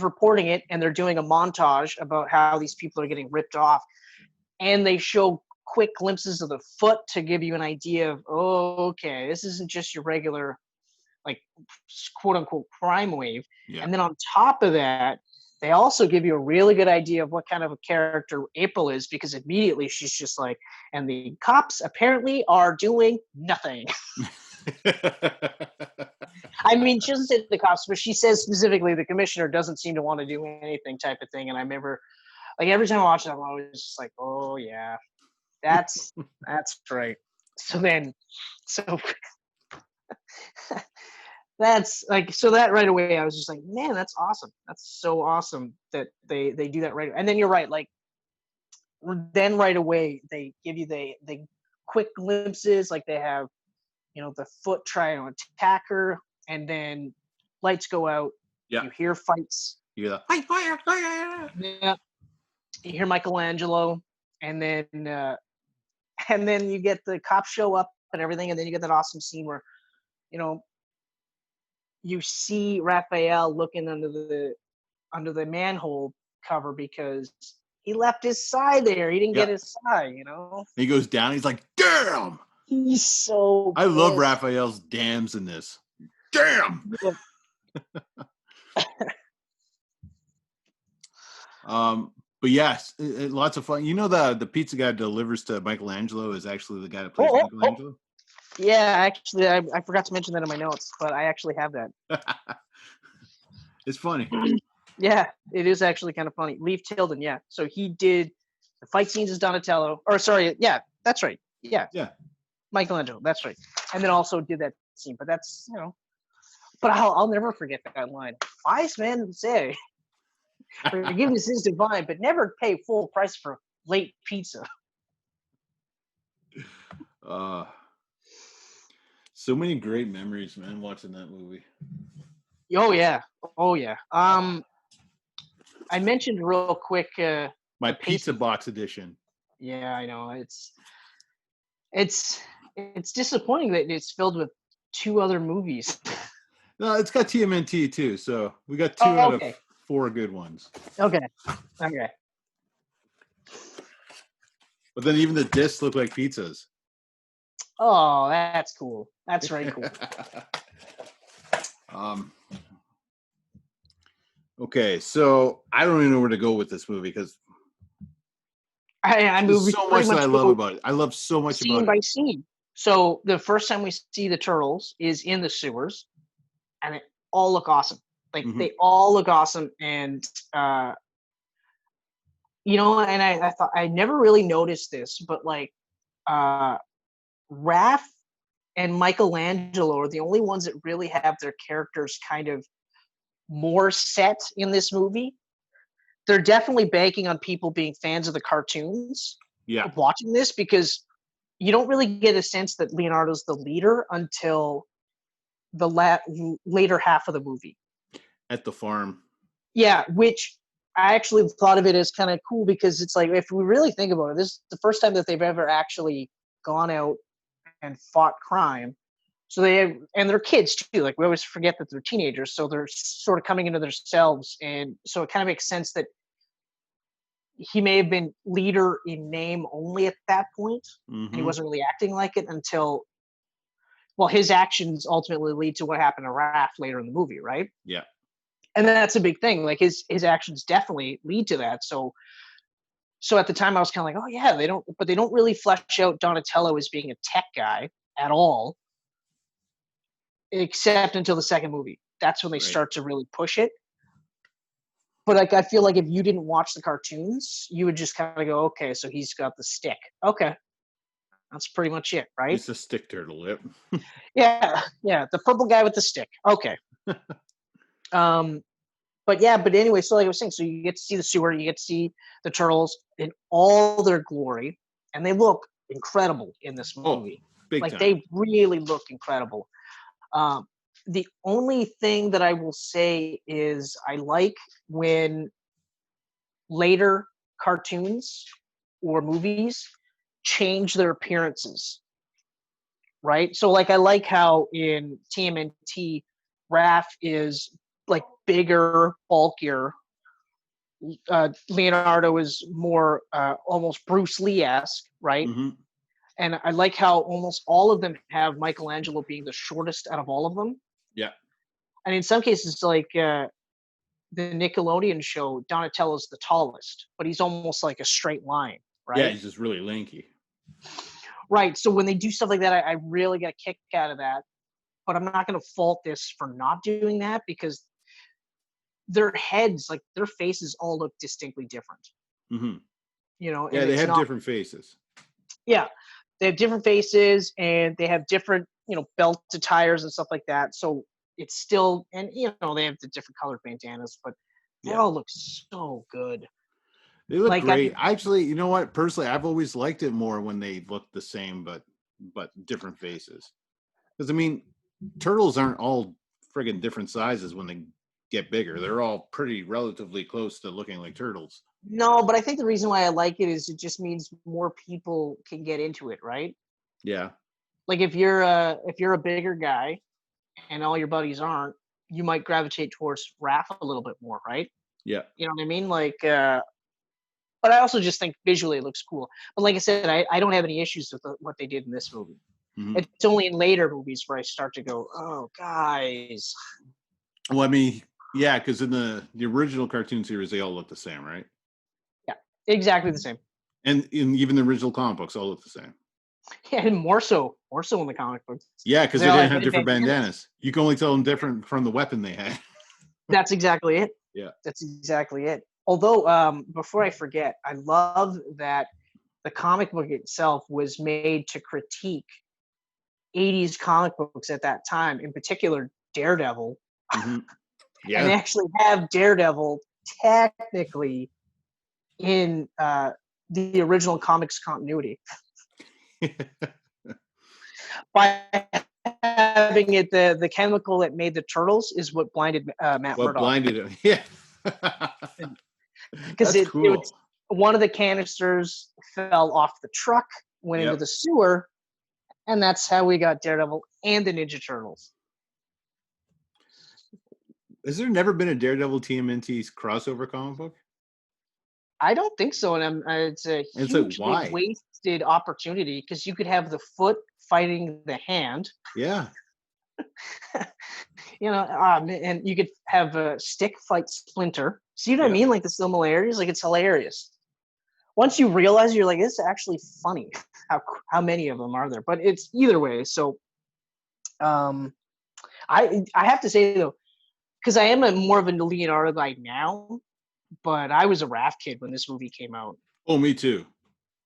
reporting it, and they're doing a montage about how these people are getting ripped off, and they show quick glimpses of the foot to give you an idea of, oh, okay, this isn't just your regular, like, quote unquote crime wave. Yeah. And then on top of that, they also give you a really good idea of what kind of a character April is, because immediately she's just like, and the cops apparently are doing nothing. I mean, she doesn't say the cops, but she says specifically the commissioner doesn't seem to want to do anything type of thing. And I remember, like, every time I watch it, I'm always just like, oh yeah, that's right. So that's like, so that right away I was just like, man, that's awesome. That's so awesome that they do that right. And then you're right, like, then right away they give you the quick glimpses, like they have, the foot try to attack her, and then lights go out. Yeah. You hear fights. You hear the fire. Yeah. You hear Michelangelo, and then you get the cops show up and everything, and then you get that awesome scene where, you see Raphael looking under the manhole cover because he left his sigh there. He didn't get his sigh, He goes down. He's like, damn. He's so I love Raphael's dams in this. Damn. But yes, lots of fun. The pizza guy delivers to Michelangelo is actually the guy that plays Michelangelo. Yeah, actually, I forgot to mention that in my notes, but I actually have that. It's funny. Yeah, it is actually kind of funny. Leif Tilden, yeah. So he did the fight scenes as Donatello. Or sorry, yeah, that's right. Yeah. Yeah. Michelangelo, that's right. And then also did that scene. But that's, but I'll never forget that line. Wise men say, forgiveness is divine, but never pay full price for late pizza. So many great memories, man, watching that movie. Oh yeah. I mentioned real quick my pizza box edition. Yeah, I know. It's disappointing that it's filled with 2 other movies. No, it's got TMNT too, so we got 2 out of 4 good ones. Okay. But then even the discs look like pizzas. Oh, that's cool. That's very cool. Okay, so I don't even know where to go with this movie because there's so much that I love about it. I love so much about it. Scene by scene. So the first time we see the turtles is in the sewers, and it all look awesome. Like they all look awesome, and and I thought I never really noticed this, but like Raph and Michelangelo are the only ones that really have their characters kind of more set in this movie. They're definitely banking on people being fans of the cartoons. Yeah. Watching this, because you don't really get a sense that Leonardo's the leader until the later half of the movie. At the farm. Yeah, which I actually thought of it as kind of cool because it's like, if we really think about it, this is the first time that they've ever actually gone out and fought crime. So and they're kids too. Like, we always forget that they're teenagers, so they're sort of coming into themselves, and so it kind of makes sense that he may have been leader in name only at that point, and he wasn't really acting like it until, well, his actions ultimately lead to what happened to Raph later in the movie, right? Yeah. And that's a big thing. Like his actions definitely lead to that. So at the time I was kind of like, oh yeah, they don't really flesh out Donatello as being a tech guy at all, except until the second movie. That's when they start to really push it. But like, I feel like if you didn't watch the cartoons, you would just kind of go, okay, so he's got the stick. Okay. That's pretty much it, right? It's a stick turtle, yep. Yeah, the purple guy with the stick. Okay. But anyway, so like I was saying, so you get to see the sewer, you get to see the turtles in all their glory, and they look incredible in this movie. Big like time. They really look incredible. The only thing that I will say is I like when later cartoons or movies change their appearances, right? So like, I like how in TMNT, Raph is like bigger, bulkier. Leonardo is more almost Bruce Lee-esque, right? And I like how almost all of them have Michelangelo being the shortest out of all of them. Yeah. And in some cases, like the Nickelodeon show, Donatello's the tallest, but he's almost like a straight line, Yeah, right? he's just really lanky. Right. So when they do stuff like that, I really get a kick out of that. But I'm not going to fault this for not doing that because their heads, like their faces, all look distinctly different. Hmm. You know, Yeah, and they it's have not. different faces. Yeah, they have different faces and they have different, belt attires and stuff like that. So it's still, and they have the different colored bandanas, but they Yeah, all look so good. they look Like I, great. Actually, you know what? Personally, I've always liked it more when they look the same, but different faces. Because I mean, turtles aren't all friggin' different sizes when they get bigger. They're all pretty relatively close to looking like turtles. no, but I think the reason why I like it is it just means more people can get into it, right? Yeah, Like if you're a bigger guy and all your buddies aren't, you might gravitate towards Raph a little bit more, right? yeah. You know what I mean? Like, but I also just think visually it looks cool. But like I said, I don't have any issues with what they did in this movie. Hmm. It's only in later movies where I start to go, oh, guys. Well, I mean, yeah, because in the original cartoon series, they all look the same, right? Yeah, exactly the same. And in even the original comic books, all look the same. And more so in the comic books. Yeah, because They they all didn't have have red different bandanas. bandanas. You can only tell them different from the weapon they had. That's exactly it. Yeah. That's exactly it. Although, before I forget, I love that the comic book itself was made to critique 80s comic books at that time, in particular Daredevil. Hmm. And they Yeah. actually have Daredevil technically in the original comics continuity by having it the chemical that made the turtles is what blinded Matt What Murdock, blinded him? Yeah. because That's it was cool. one of the canisters fell off the truck, went into Yep. the sewer, and that's how we got Daredevil and the Ninja Turtles. Has there never been a Daredevil TMNT crossover comic book? I don't think so, and it's a And it's like, hugely why? wasted opportunity because you could have the foot fighting the hand, Yeah. and you could have a stick fight Splinter. See what I Yep. mean? Like the similarities, like it's hilarious. Once you realize, you're like, it's actually funny. How many of them are there? But it's either way. So, um, I have to say though, because I am more of a Leonardo guy now, but I was a Raph kid when this movie came out. Oh, me too.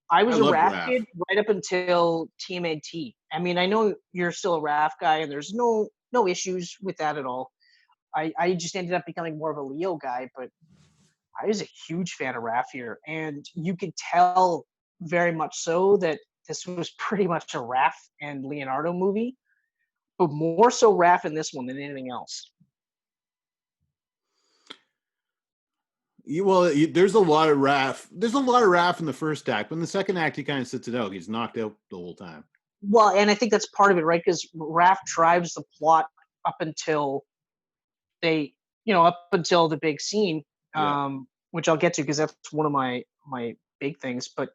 I I was a loved Raph Raph. kid right up until TMNT. I mean, I know you're still a Raph guy, and there's no issues with that at all. I just ended up becoming more of a Leo guy, but I was a huge fan of Raph here, and you could tell very much so that this was pretty much a Raph and Leonardo movie, but more so Raph in this one than anything else. There's a lot of Raph. There's a lot of Raph in the first act, but in the second act, he kind of sits it out. He's knocked out the whole time. Well, and I think that's part of it, right? Because Raph drives the plot up until up until the big scene, Yeah. which I'll get to because that's one of my big things. But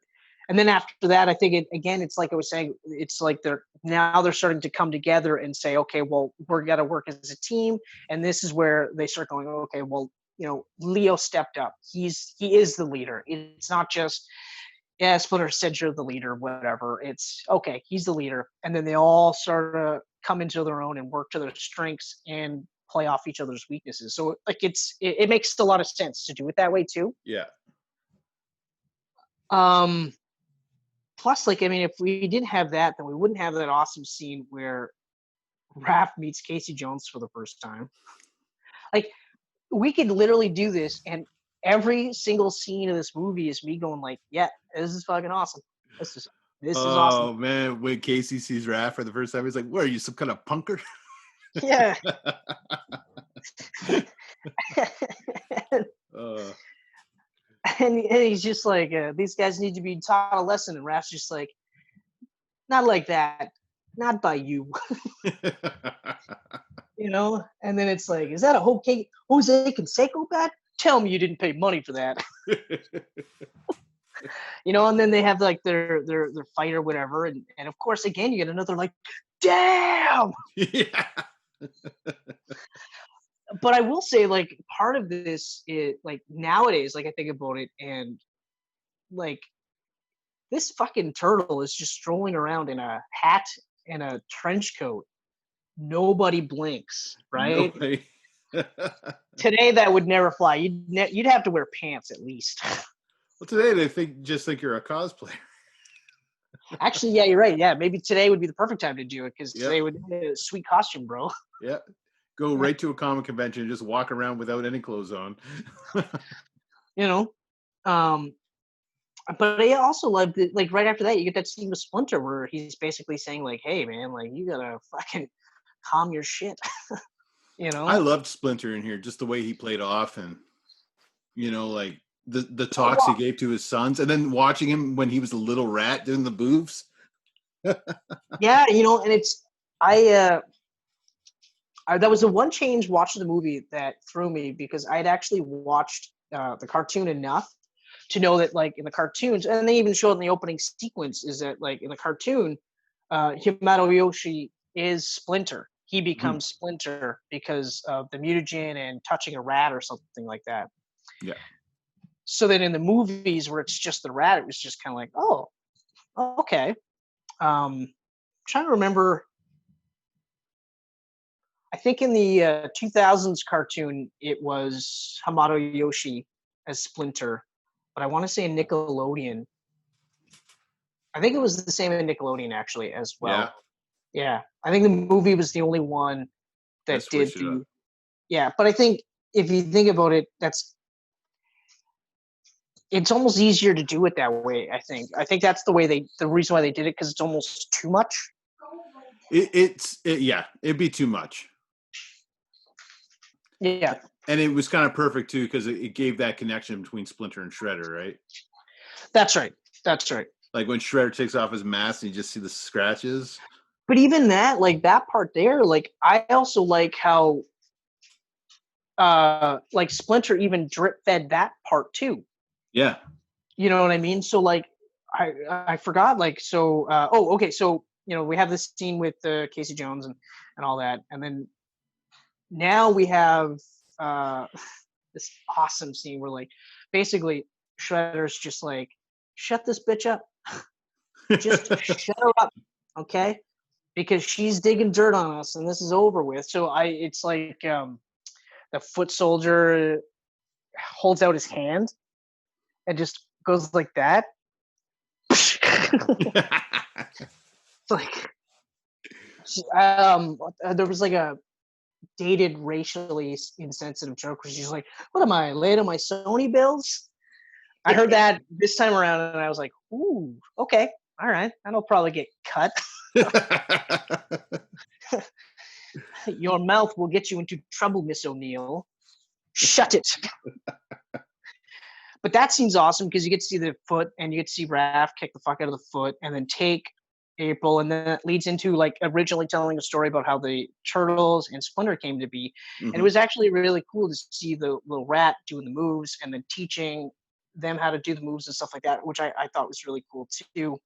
and then after that, I think it's like I was saying, it's like they're starting to come together and say, okay, well, we're got to work as a team, and this is where they start going, okay, well, Leo stepped up. He is the leader. It's not just Splinter said you're the leader, whatever. It's okay, he's the leader, and then they all sort of come into their own and work to their strengths and play off each other's weaknesses. So like it makes a lot of sense to do it that way too. Yeah. Plus, like I mean, if we didn't have that, then we wouldn't have that awesome scene where Raph meets Casey Jones for the first time. Like we could literally do this, and every single scene of this movie is me going like, "Yeah, this is fucking awesome. This is awesome." Oh man, when Casey sees Raph for the first time, he's like, "What are you, some kind of punker?" Yeah. And he's just like, these guys need to be taught a lesson. And Raph's just like, not like that, not by you, And then it's like, is that a Jose Canseco bat? Tell me you didn't pay money for that, And then they have like their fight or whatever, and of course, again, you get another like, damn. Yeah. but I will say, like, part of this is like nowadays, like I think about it, and like this fucking turtle is just strolling around in a hat and a trench coat. Nobody blinks, right? Nobody. Today that would never fly. You'd have to wear pants at least. Well, today they just think you're a cosplayer. Actually, yeah, you're right. Yeah, maybe today would be the perfect time to do it because Yep. today would be a sweet costume, bro. Yeah. Go right to a comic convention and just walk around without any clothes on. You know, but I also love that, like, right after that, you get that scene with Splinter where he's basically saying, like, "Hey, man, like, you gotta fucking calm your shit." You know, I loved Splinter in here, just the way he played off, and like the talks he gave to his sons, and then watching him when he was a little rat doing the boofs. yeah, and it's I that was the one change watching the movie that threw me because I'd actually watched the cartoon enough to know that, like, in the cartoons, and they even showed in the opening sequence, is that, like, in the cartoon, Himaro Yoshi is Splinter. He becomes Splinter because of the mutagen and touching a rat or something like that. Yeah. So then in the movies where it's just the rat, it was just kind of like, oh, okay. Trying to remember. I think in the 2000s cartoon, it was Hamato Yoshi as Splinter, but I want to say in Nickelodeon. I think it was the same in Nickelodeon actually as well. Yeah. I think the movie was the only one that did the. Yeah, but I think if you think about it, it's almost easier to do it that way. I think that's the reason why they did it, because it's almost too much. It'd be too much. Yeah. And it was kind of perfect too, because it gave that connection between Splinter and Shredder, right? That's right. Like when Shredder takes off his mask and you just see the scratches. But even that, like that part there, like I also like how like Splinter even drip fed that part too. Yeah. You know what I mean? So like I forgot, like, so okay, so we have this scene with Casey Jones and all that, and then now we have this awesome scene where, like, basically Shredder's just like, shut this bitch up. Just shut her up, okay? Because she's digging dirt on us and this is over with. So it's like the foot soldier holds out his hand and just goes like that. It's like there was like a dated racially insensitive joke where she's like, what am I, late on my Sony bills? I heard that this time around and I was like, ooh, okay, all right, that'll probably get cut. Your mouth will get you into trouble, Miss O'Neill. Shut it. But that scene's awesome because you get to see the foot and you get to see Raph kick the fuck out of the foot and then take April, and then it leads into, like, originally telling a story about how the Turtles and Splinter came to be. And it was actually really cool to see the little rat doing the moves and then teaching them how to do the moves and stuff like that, which I thought was really cool too.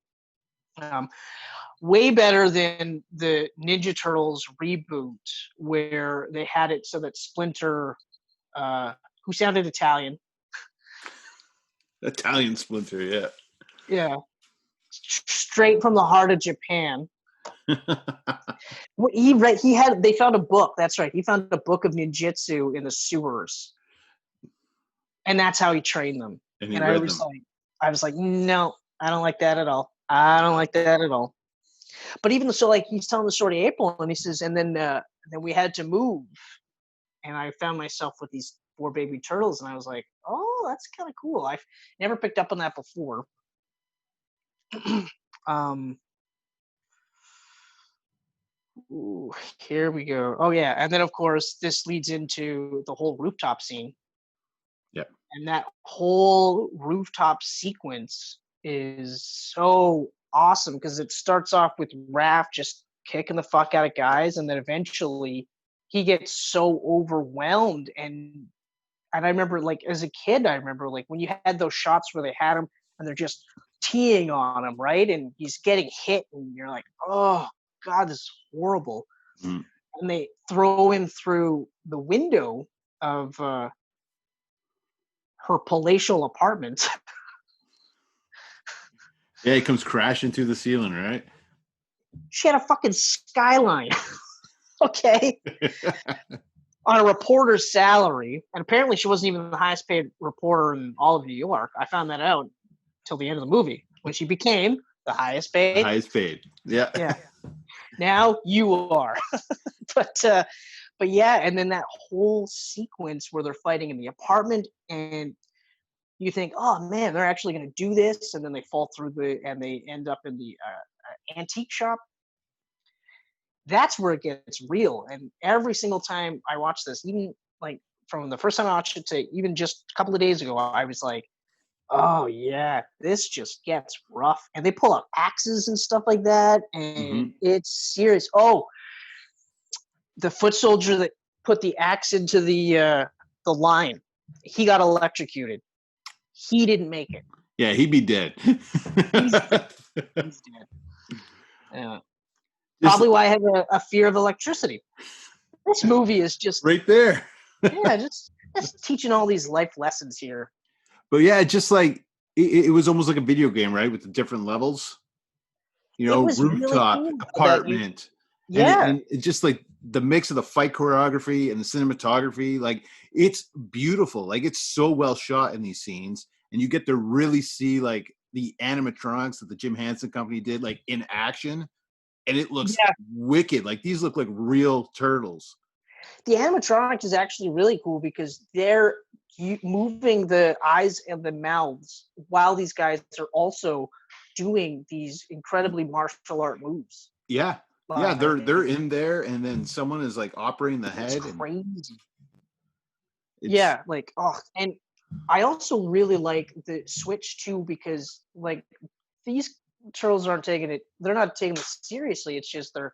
Way better than the Ninja Turtles reboot, where they had it so that Splinter, who sounded Italian. Italian Splinter, yeah. Yeah. Straight from the heart of Japan. They found a book. That's right. He found a book of ninjutsu in the sewers. And that's how he trained them. And I was like, no, I don't like that at all. I don't like that at all. But even so, like, he's telling the story to April, and he says, and then we had to move, and I found myself with these 4 baby turtles, and I was like, oh, that's kind of cool. I've never picked up on that before. Ooh, here we go. Oh yeah, and then of course this leads into the whole rooftop scene. Yep. And that whole rooftop sequence is so awesome because it starts off with Raph just kicking the fuck out of guys, and then eventually he gets so overwhelmed. And I remember, like, as a kid, like when you had those shots where they had him and they're just teeing on him, right? And he's getting hit, and you're like, oh God, this is horrible. and they throw him through the window of her palatial apartment. Yeah, he comes crashing through the ceiling, right? She had a fucking skyline. Okay. On a reporter's salary, and apparently she wasn't even the highest paid reporter in all of New York. I found that out till the end of the movie when she became the highest paid. The highest paid. Yeah. Yeah. Now you are. but yeah, and then that whole sequence where they're fighting in the apartment, and you think, oh man, they're actually going to do this, and then they fall through and they end up in the antique shop. That's where it gets real. And every single time I watch this, even like from the first time I watched it to even just a couple of days ago, I was like, oh yeah, this just gets rough. And they pull out axes and stuff like that, and it's serious. Oh, the foot soldier that put the axe into the line, he got electrocuted. He didn't make it. Yeah, he'd be dead. He's dead. Yeah. Probably why I have a fear of electricity. This movie is just right there. Yeah, just teaching all these life lessons here. But yeah, just like it was almost like a video game, right? With the different levels. You know, rooftop, really cool apartment. Yeah. And it's just like the mix of the fight choreography and the cinematography, like it's beautiful. Like it's so well shot in these scenes. And you get to really see like the animatronics that the Jim Henson company did like in action. And it looks wicked. Like these look like real turtles. The animatronics is actually really cool because they're moving the eyes and the mouths while these guys are also doing these incredibly martial art moves. Yeah. Yeah, they're in there, and then someone is like operating the head. It's crazy. Yeah, like and I also really like the switch too, because like these turtles aren't they're not taking it seriously. It's just they're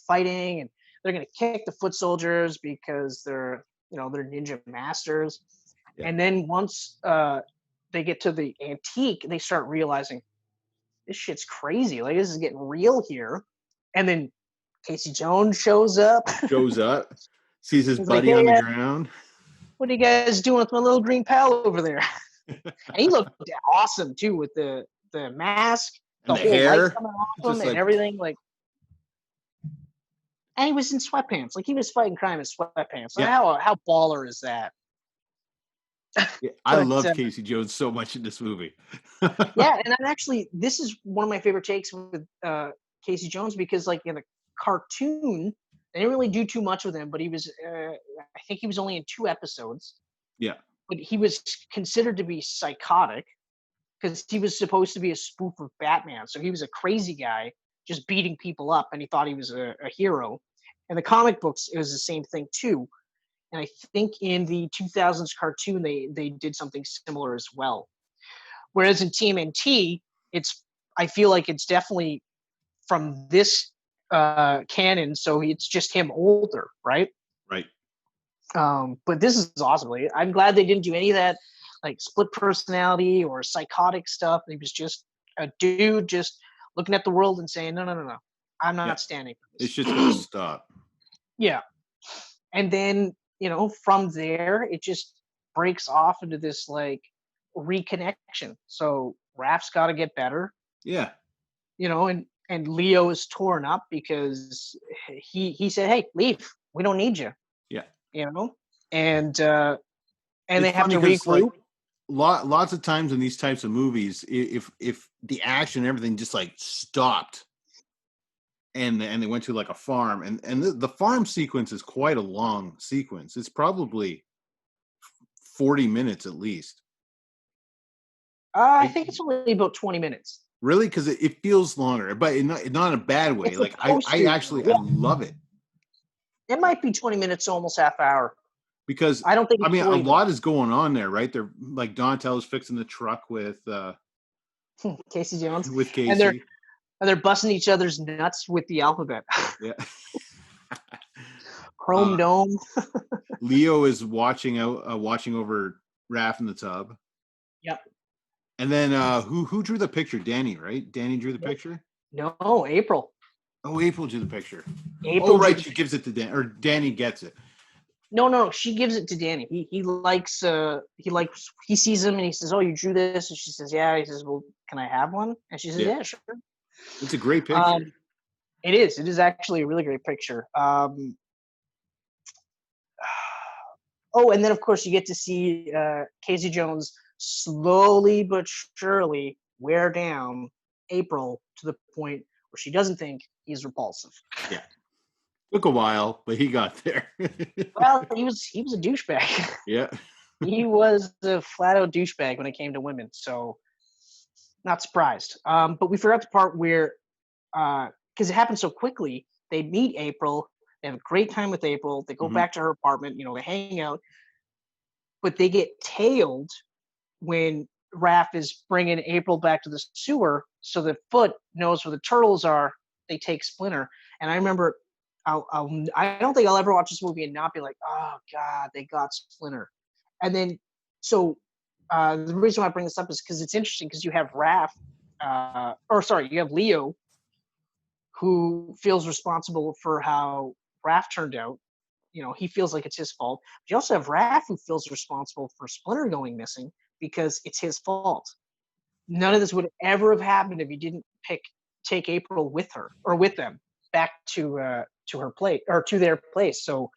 fighting, and they're gonna kick the foot soldiers because they're ninja masters. Yeah. And then once they get to the antique, they start realizing this shit's crazy. Like this is getting real here. And then Casey Jones shows up. Sees his buddy on the ground. What are you guys doing with my little green pal over there? And he looked awesome too with the mask, and the whole hair light coming off him, and everything. Like, and he was in sweatpants. Like he was fighting crime in sweatpants. Yeah. How baller is that? Yeah, I love Casey Jones so much in this movie. Yeah, and this is one of my favorite takes with Casey Jones, because like in the cartoon, they didn't really do too much with him, but he was I think he was only in 2 episodes. Yeah. But he was considered to be psychotic because he was supposed to be a spoof of Batman. So he was a crazy guy just beating people up, and he thought he was a hero. In the comic books, it was the same thing too. And I think in the 2000s cartoon, they did something similar as well. Whereas in TMNT, I feel like it's definitely from this canon, so it's just him older, right? Right. But this is awesome. Like, I'm glad they didn't do any of that like split personality or psychotic stuff. He was just a dude just looking at the world and saying, no, I'm not standing for this. It's just gonna stop. Yeah. And then, from there, it just breaks off into this like reconnection. So Raph's got to get better. Yeah. And Leo is torn up because he said, hey, leave. We don't need you. Yeah. And they have to regroup. Like, lots of times in these types of movies, if the action and everything just like stopped, and they went to like a farm, and the farm sequence is quite a long sequence. It's probably 40 minutes at least. I think it's only about 20 minutes. Really? Because it feels longer, but not in a bad way. Like I love it. It might be 20 minutes, almost half hour. Because I don't think. A lot is going on there, right? They're like Donatello's fixing the truck with Casey Jones. With Casey. And they're busting each other's nuts with the alphabet. Yeah. Chrome Dome. Leo is watching over Raph in the tub. Yep. And then who drew the picture? Danny, right? Danny drew the picture? No, April. Oh, April drew the picture. April. Oh, right. She gives it to Dan, or Danny gets it. No. She gives it to Danny. He sees him and he says, "Oh, you drew this?" And she says, "Yeah." He says, "Well, can I have one?" And she says, "Yeah, sure." It's a great picture. It is. It is actually a really great picture. Oh, and then of course you get to see Casey Jones slowly but surely wear down April to the point where she doesn't think he's repulsive. Yeah. Took a while, but he got there. Well, he was a douchebag. Yeah. He was a flat out douchebag when it came to women, so not surprised. But we forgot the part where, because it happened so quickly, they meet April, they have a great time with April, they go back to her apartment, they hang out, but they get tailed when Raph is bringing April back to the sewer so that Foot knows where the turtles are. They take Splinter, and I remember, I don't think I'll ever watch this movie and not be like, oh god, they got Splinter. And then, so the reason why I bring this up is because it's interesting because you have Raph, you have Leo, who feels responsible for how Raph turned out. He feels like it's his fault. But you also have Raph, who feels responsible for Splinter going missing because it's his fault. None of this would ever have happened if he didn't take April with her or with them back to her place or to their place. So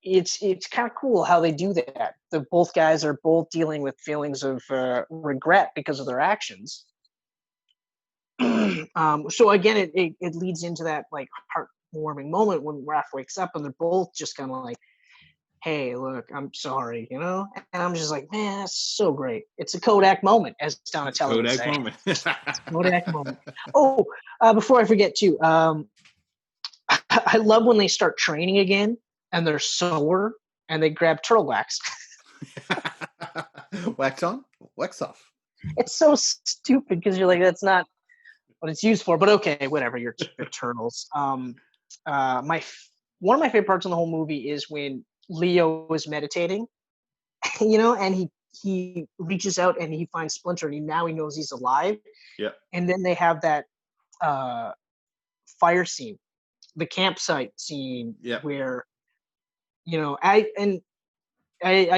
it's kind of cool how they do that. Both guys are both dealing with feelings of regret because of their actions. So again, it leads into that like heartwarming moment when Raph wakes up and they're both just kind of like, hey, look, I'm sorry, and I'm just like, man, that's so great. It's a Kodak moment, as Donatello would say. Moment. Kodak moment. Oh, before I forget too, I love when they start training again and they're sore and they grab turtle wax. Wax on, wax off. It's so stupid because you're like, that's not what it's used for, but okay, whatever. You're turtles. One of my favorite parts in the whole movie is when Leo is meditating, and he reaches out and he finds Splinter and now he knows he's alive. Yeah. And then they have that fire scene, the campsite scene, where I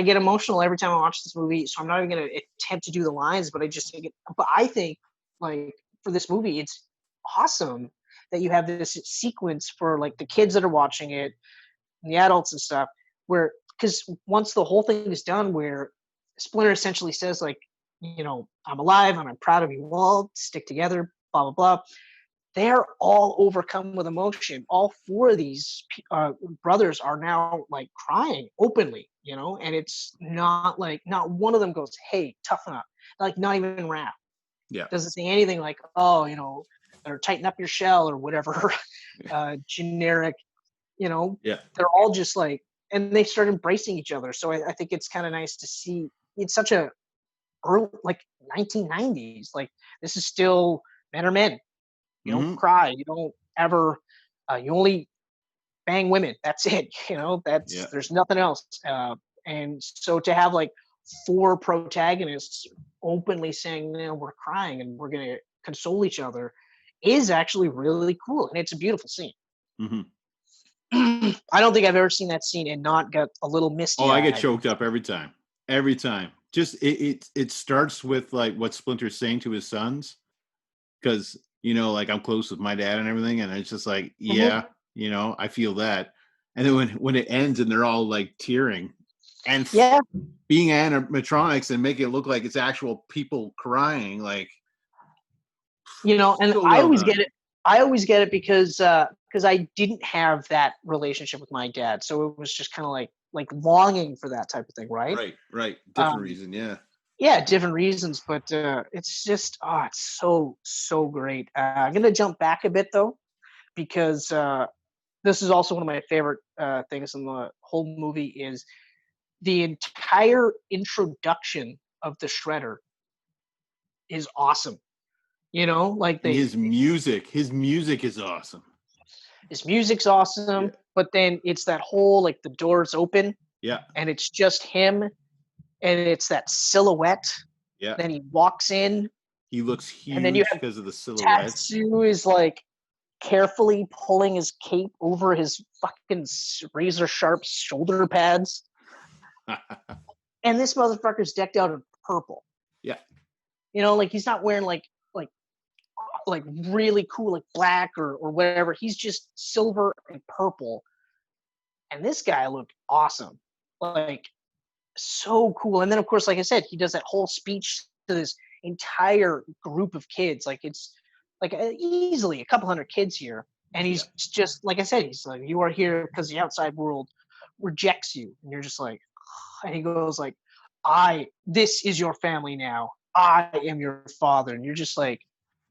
get emotional every time I watch this movie, so I'm not even going to attempt to do the lines, but I think like for this movie, it's awesome that you have this sequence for like the kids that are watching it and the adults and stuff, where because once the whole thing is done, where Splinter essentially says like, I'm alive and I'm proud of you all, stick together, blah blah blah. They're all overcome with emotion. All four of these brothers are now like crying openly, and it's not one of them goes, hey, toughen up. Like not even Raph. Yeah. Doesn't say anything like, oh, or tighten up your shell or whatever, generic, Yeah. They're all just like, and they start embracing each other. So I think it's kind of nice to see. It's such a early, like 1990s. Like this is still men are men. You don't cry. You don't ever. You only bang women. That's it. There's nothing else. And so to have like four protagonists openly saying, we're crying and we're gonna console each other, is actually really cool, and it's a beautiful scene. I don't think I've ever seen that scene and not got a little misty. Oh, I get choked up every time. Every time. Just it starts with like what Splinter's saying to his sons, because like I'm close with my dad and everything, and it's just like, I feel that. And then when it ends and they're all like tearing and being animatronics and making it look like it's actual people crying, like and so I always get it. I always get it because I didn't have that relationship with my dad, so it was just kind of like longing for that type of thing, right? Right. Different reason, yeah, different reasons, but it's just it's so great. I'm gonna jump back a bit though, because this is also one of my favorite things in the whole movie is the entire introduction of the Shredder is awesome. Like his music is awesome. His music's awesome, but then it's that whole like the doors open, and it's just him, and it's that silhouette. Then he walks in. He looks huge and then you have because of the silhouette. Tatsu is like carefully pulling his cape over his fucking razor sharp shoulder pads. And this motherfucker's decked out in purple. Yeah. You know, like he's not wearing like really cool like black or whatever. He's just silver and purple. And this guy looked awesome. Like so cool. And then of course, like I said, he does that whole speech to this entire group of kids. Like it's like easily a couple hundred kids here. And he's just, like I said, he's like, you are here because the outside world rejects you. And you're just like, and he goes like, this is your family now. I am your father. And you're just like,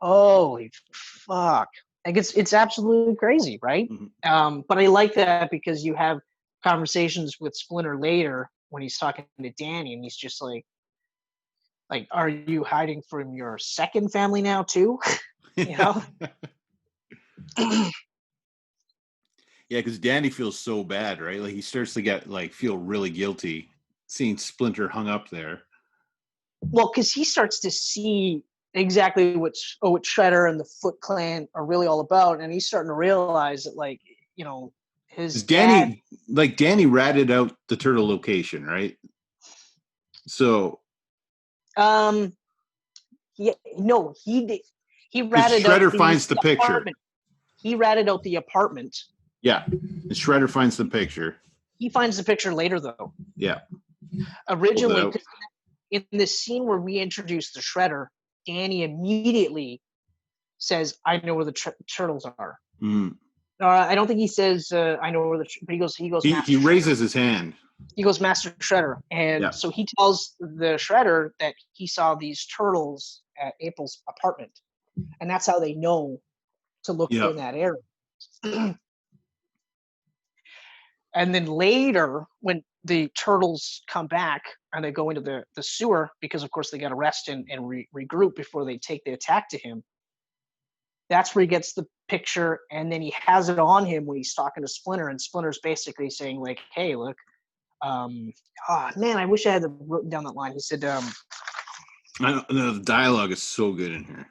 holy fuck. Like it's absolutely crazy, right? Mm-hmm. But I like that because you have conversations with Splinter later when he's talking to Danny, and he's just like, are you hiding from your second family now too? You know? Yeah, because Danny feels so bad, right? Like he starts to get feel really guilty seeing Splinter hung up there. Well, because he starts to see exactly what Shredder and the Foot Clan are really all about, and he's starting to realize that, his Danny ratted out the turtle location, right? So, he did. He ratted out. Shredder finds the picture. Apartment. He ratted out the apartment. Yeah, and Shredder finds the picture. He finds the picture later, though. Yeah. Originally, in this scene where we introduce the Shredder, Danny immediately says, "I know where the turtles are." Mm. I don't think he says, "I know where the," but he goes. He raises his hand. He goes, "Master Shredder," and so he tells the Shredder that he saw these turtles at April's apartment, and that's how they know to look in that area. And then later, when the turtles come back and they go into the sewer, because of course they got to rest and regroup before they take the attack to him, that's where he gets the picture, and then he has it on him when he's talking to Splinter, and Splinter's basically saying like, "Hey, look, man, I wish I had written down that line." He said, I don't know, the dialogue is so good in here.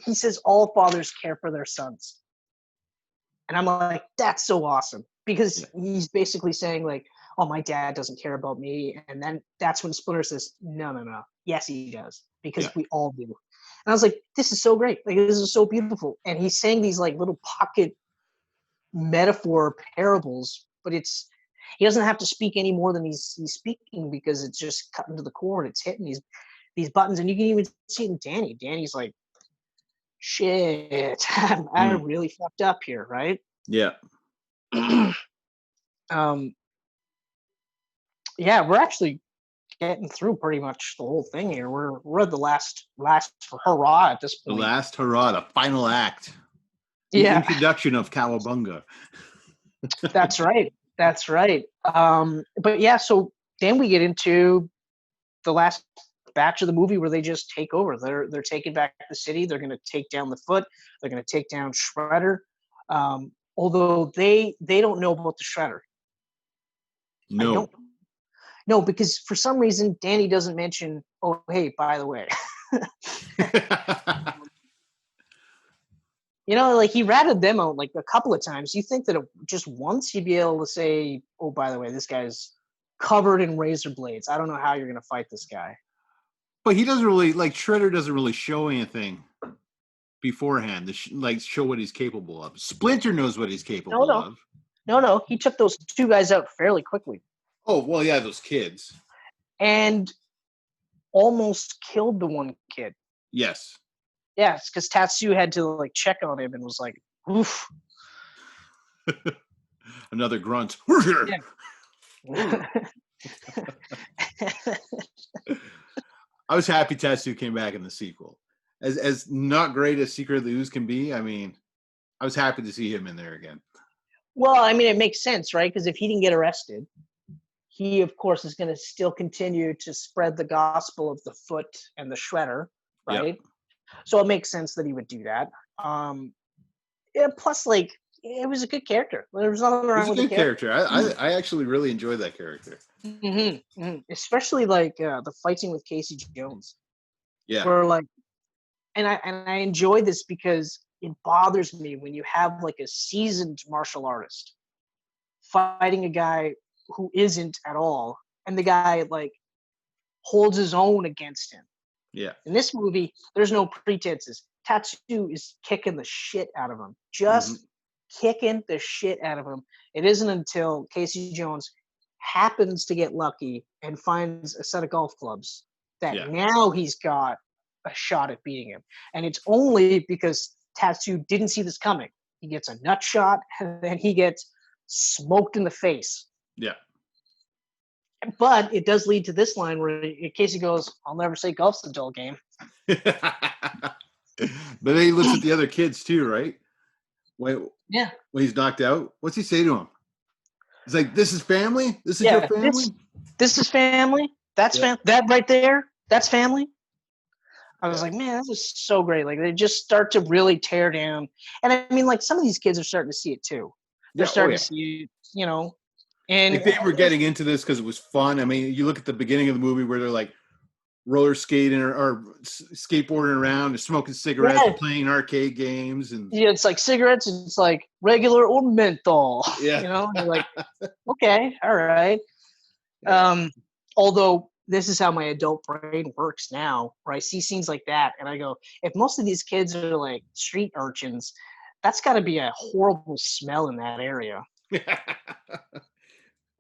He says all fathers care for their sons. And I'm like, that's so awesome. Because he's basically saying like, oh, my dad doesn't care about me. And then that's when Splinter says, no. Yes, he does. Because we all do. And I was like, this is so great. Like, this is so beautiful. And he's saying these like little pocket metaphor parables, but he doesn't have to speak any more than he's speaking, because it's just cutting to the core and it's hitting these buttons. And you can even see it in Danny. Danny's like, shit, I really fucked up here, right? Yeah. Yeah, we're actually getting through pretty much the whole thing here. We're at the last hurrah at this point. The last hurrah, the final act. The introduction of Cowabunga. That's right. But yeah, so then we get into the last batch of the movie where they just take over. They're taking back the city. They're going to take down the Foot. They're going to take down Shredder. Although they don't know about the Shredder. No, because for some reason Danny doesn't mention, oh, hey, by the way. Like he ratted them out like a couple of times. You think that just once he'd be able to say, oh, by the way, this guy's covered in razor blades. I don't know how you're going to fight this guy. But he doesn't really, Shredder doesn't really show anything beforehand to show what he's capable of. Splinter knows what he's capable of. No. He took those two guys out fairly quickly. Oh, well, yeah, those kids. And almost killed the one kid. Yes. Yes, because Tatsu had to check on him and was like, oof. Another grunt. Yeah. I was happy Tatsu came back in the sequel. As not great as Secret of the Ooze can be, I mean, I was happy to see him in there again. Well, I mean, it makes sense, right? Because if he didn't get arrested, he, of course, is going to still continue to spread the gospel of the Foot and the Shredder, right? Yep. So it makes sense that he would do that. Plus, it was a good character. There was nothing wrong with the character. I actually really enjoyed that character. Mm-hmm. Mm-hmm. Especially the fighting with Casey Jones. Yeah. Where like, and I enjoy this because it bothers me when you have like a seasoned martial artist fighting a guy who isn't at all, and the guy like holds his own against him. Yeah. In this movie, there's no pretenses. Tatsu is kicking the shit out of him. Just kicking the shit out of him. It isn't until Casey Jones happens to get lucky and finds a set of golf clubs that now he's got a shot at beating him. And it's only because Tatsu didn't see this coming. He gets a nut shot and then he gets smoked in the face. Yeah. But it does lead to this line where Casey goes, "I'll never say golf's a dull game." But then he looks at the other kids too, right? When he's knocked out, what's he say to him? He's like, "This is family. This is your family. This is family. That's that right there. That's family." I was like, man, this is so great. Like they just start to really tear down, and I mean, like some of these kids are starting to see it too. They're starting to see it, you know. And like they were getting into this because it was fun. I mean, you look at the beginning of the movie where they're like roller skating or skateboarding around, they're smoking cigarettes, playing arcade games, and it's like cigarettes. It's like regular or menthol. Yeah, you know. And you're like, okay, all right. Although this is how my adult brain works now, where I see scenes like that, and I go, if most of these kids are like street urchins, that's got to be a horrible smell in that area.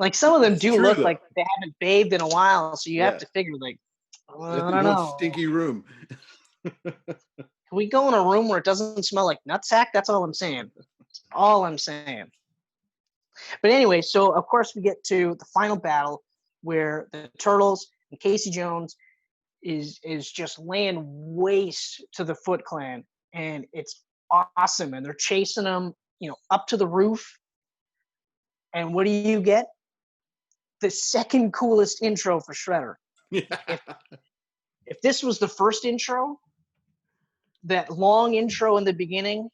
Like some of them look like they haven't bathed in a while, so you have to figure like, I don't know, stinky room. Can we go in a room where it doesn't smell like nutsack? That's all I'm saying. All I'm saying. But anyway, so of course we get to the final battle where the Turtles and Casey Jones is just laying waste to the Foot Clan, and it's awesome. And they're chasing them, up to the roof. And what do you get? The second coolest intro for Shredder. If this was the first intro, that long intro in the beginning,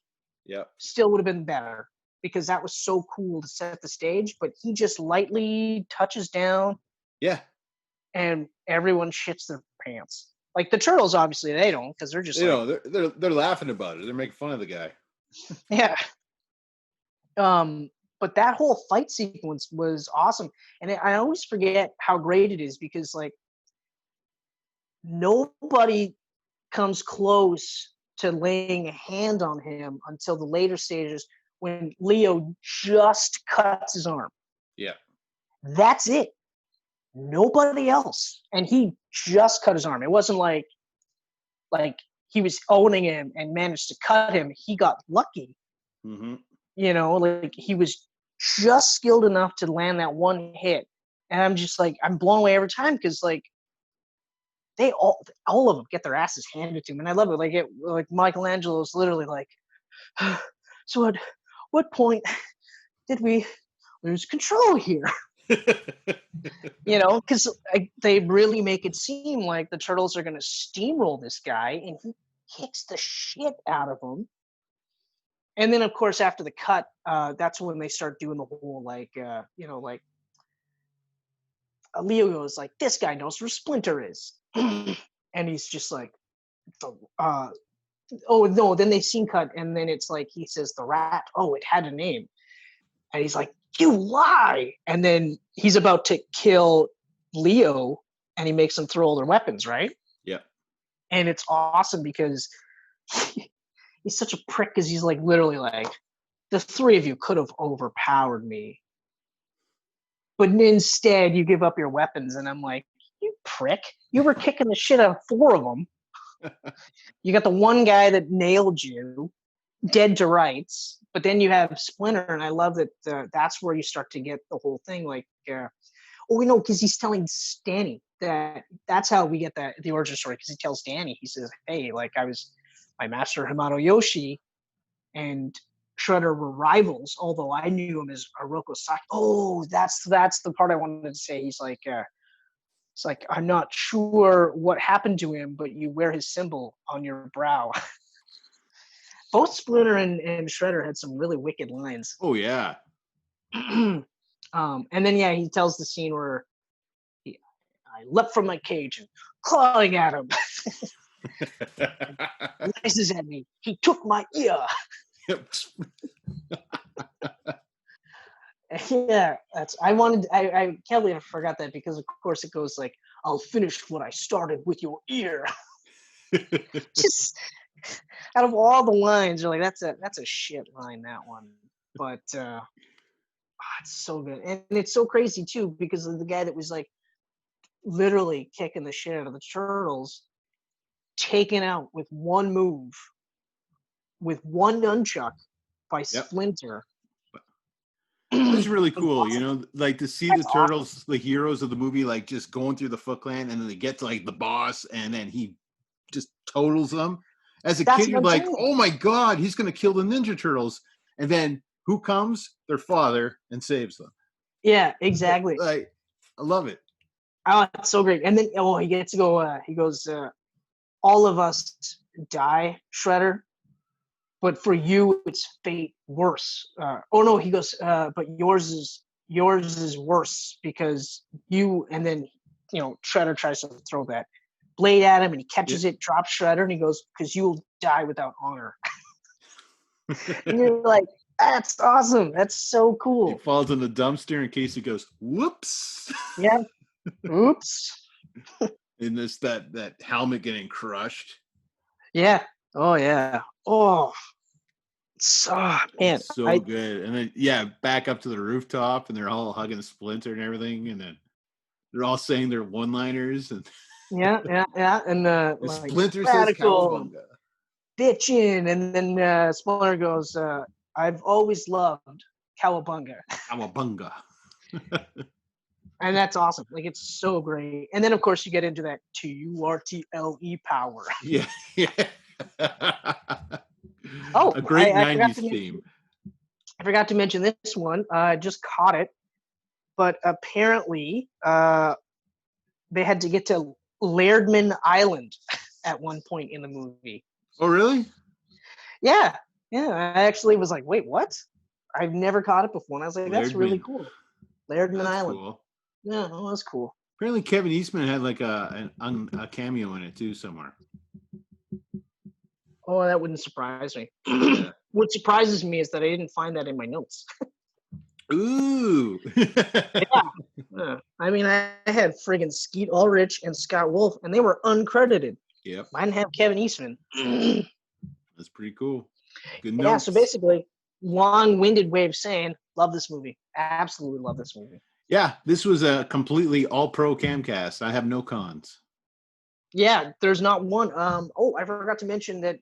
still would have been better because that was so cool to set the stage. But he just lightly touches down, and everyone shits their pants. Like the Turtles, obviously they don't because they're just they're laughing about it. They're making fun of the guy. Yeah. But that whole fight sequence was awesome. And I always forget how great it is because, like, nobody comes close to laying a hand on him until the later stages when Leo just cuts his arm. Yeah. That's it. Nobody else. And he just cut his arm. It wasn't like he was owning him and managed to cut him. He got lucky. Mm-hmm. Like he was just skilled enough to land that one hit. And I'm just like, I'm blown away every time because like they all of them get their asses handed to them. And I love it. Like Michelangelo's literally like, so at what point did we lose control here? Because they really make it seem like the Turtles are going to steamroll this guy, and he kicks the shit out of him. And then, of course, after the cut, that's when they start doing the whole, Leo goes like, this guy knows where Splinter is. And he's just like, oh, no, then they scene cut, and then it's like, he says, the rat, oh, it had a name. And he's like, you lie. And then he's about to kill Leo, and he makes them throw all their weapons, right? Yeah. And it's awesome because he's such a prick because he's like literally like, the three of you could have overpowered me. But instead, you give up your weapons. And I'm like, you prick. You were kicking the shit out of four of them. You got the one guy that nailed you, dead to rights. But then you have Splinter. And I love that that's where you start to get the whole thing. Like, because he's telling Danny that's how we get the origin story. Because he tells Danny, he says, hey, like my master Hamato Yoshi and Shredder were rivals, although I knew him as Hiroko Saki. Oh, that's the part I wanted to say. He's like, it's like, I'm not sure what happened to him, but you wear his symbol on your brow. Both Splinter and Shredder had some really wicked lines. Oh, yeah. And then, he tells the scene where I leapt from my cage and clawing at him. Rises at me. He took my ear. Yeah, I can't believe I forgot that because of course it goes like, I'll finish what I started with your ear. Just out of all the lines, you're like, that's a shit line, that one. But it's so good. And it's so crazy too, because of the guy that was like literally kicking the shit out of the turtles, taken out with one move, with one nunchuck by Splinter. It's really cool, you know, like to see the turtles, awesome. the heroes of the movie, like just going through the Foot Clan, and then they get to like the boss, and then he just totals them. As a kid, you're like, oh my god, he's gonna kill the Ninja Turtles, and then who comes? Their father, and saves them. Yeah, exactly. Like, I love it. Oh, it's so great. And then he gets to go. He goes, all of us die, Shredder, but for you, it's fate worse. He goes, but yours is worse because you. And then Shredder tries to throw that blade at him, and he catches it, drops Shredder, and he goes, because you will die without honor. And you're like, that's awesome. That's so cool. He falls in the dumpster in case he goes, whoops. Yeah. Oops. In this that helmet getting crushed. Yeah. Oh yeah. Oh. Man. It's so good. And then back up to the rooftop, and they're all hugging Splinter and everything, and then they're all saying their one-liners, and yeah. And like, Splinter says "Cowabunga," bitchin', and then Splinter goes, "I've always loved Cowabunga." Cowabunga. And that's awesome. Like, it's so great. And then of course you get into that TURTLE power. Yeah. Oh, a great 90s theme. I forgot to mention this one. I just caught it, but apparently they had to get to Lairdman Island at one point in the movie. Oh, really? Yeah. I actually was like, wait, what? I've never caught it before. And I was like, that's really cool. Lairdman Island. Cool. Yeah, that was cool. Apparently Kevin Eastman had like a cameo in it too somewhere. Oh, that wouldn't surprise me. Yeah. What surprises me is that I didn't find that in my notes. Ooh. Yeah. I mean, I had friggin' Skeet Ulrich and Scott Wolf, and they were uncredited. Yep. I didn't have Kevin Eastman. That's pretty cool. Good notes. Yeah, so basically, long-winded way of saying, love this movie. Absolutely love this movie. Yeah, this was a completely all-pro Camcast. I have no cons. Yeah, there's not one. I forgot to mention that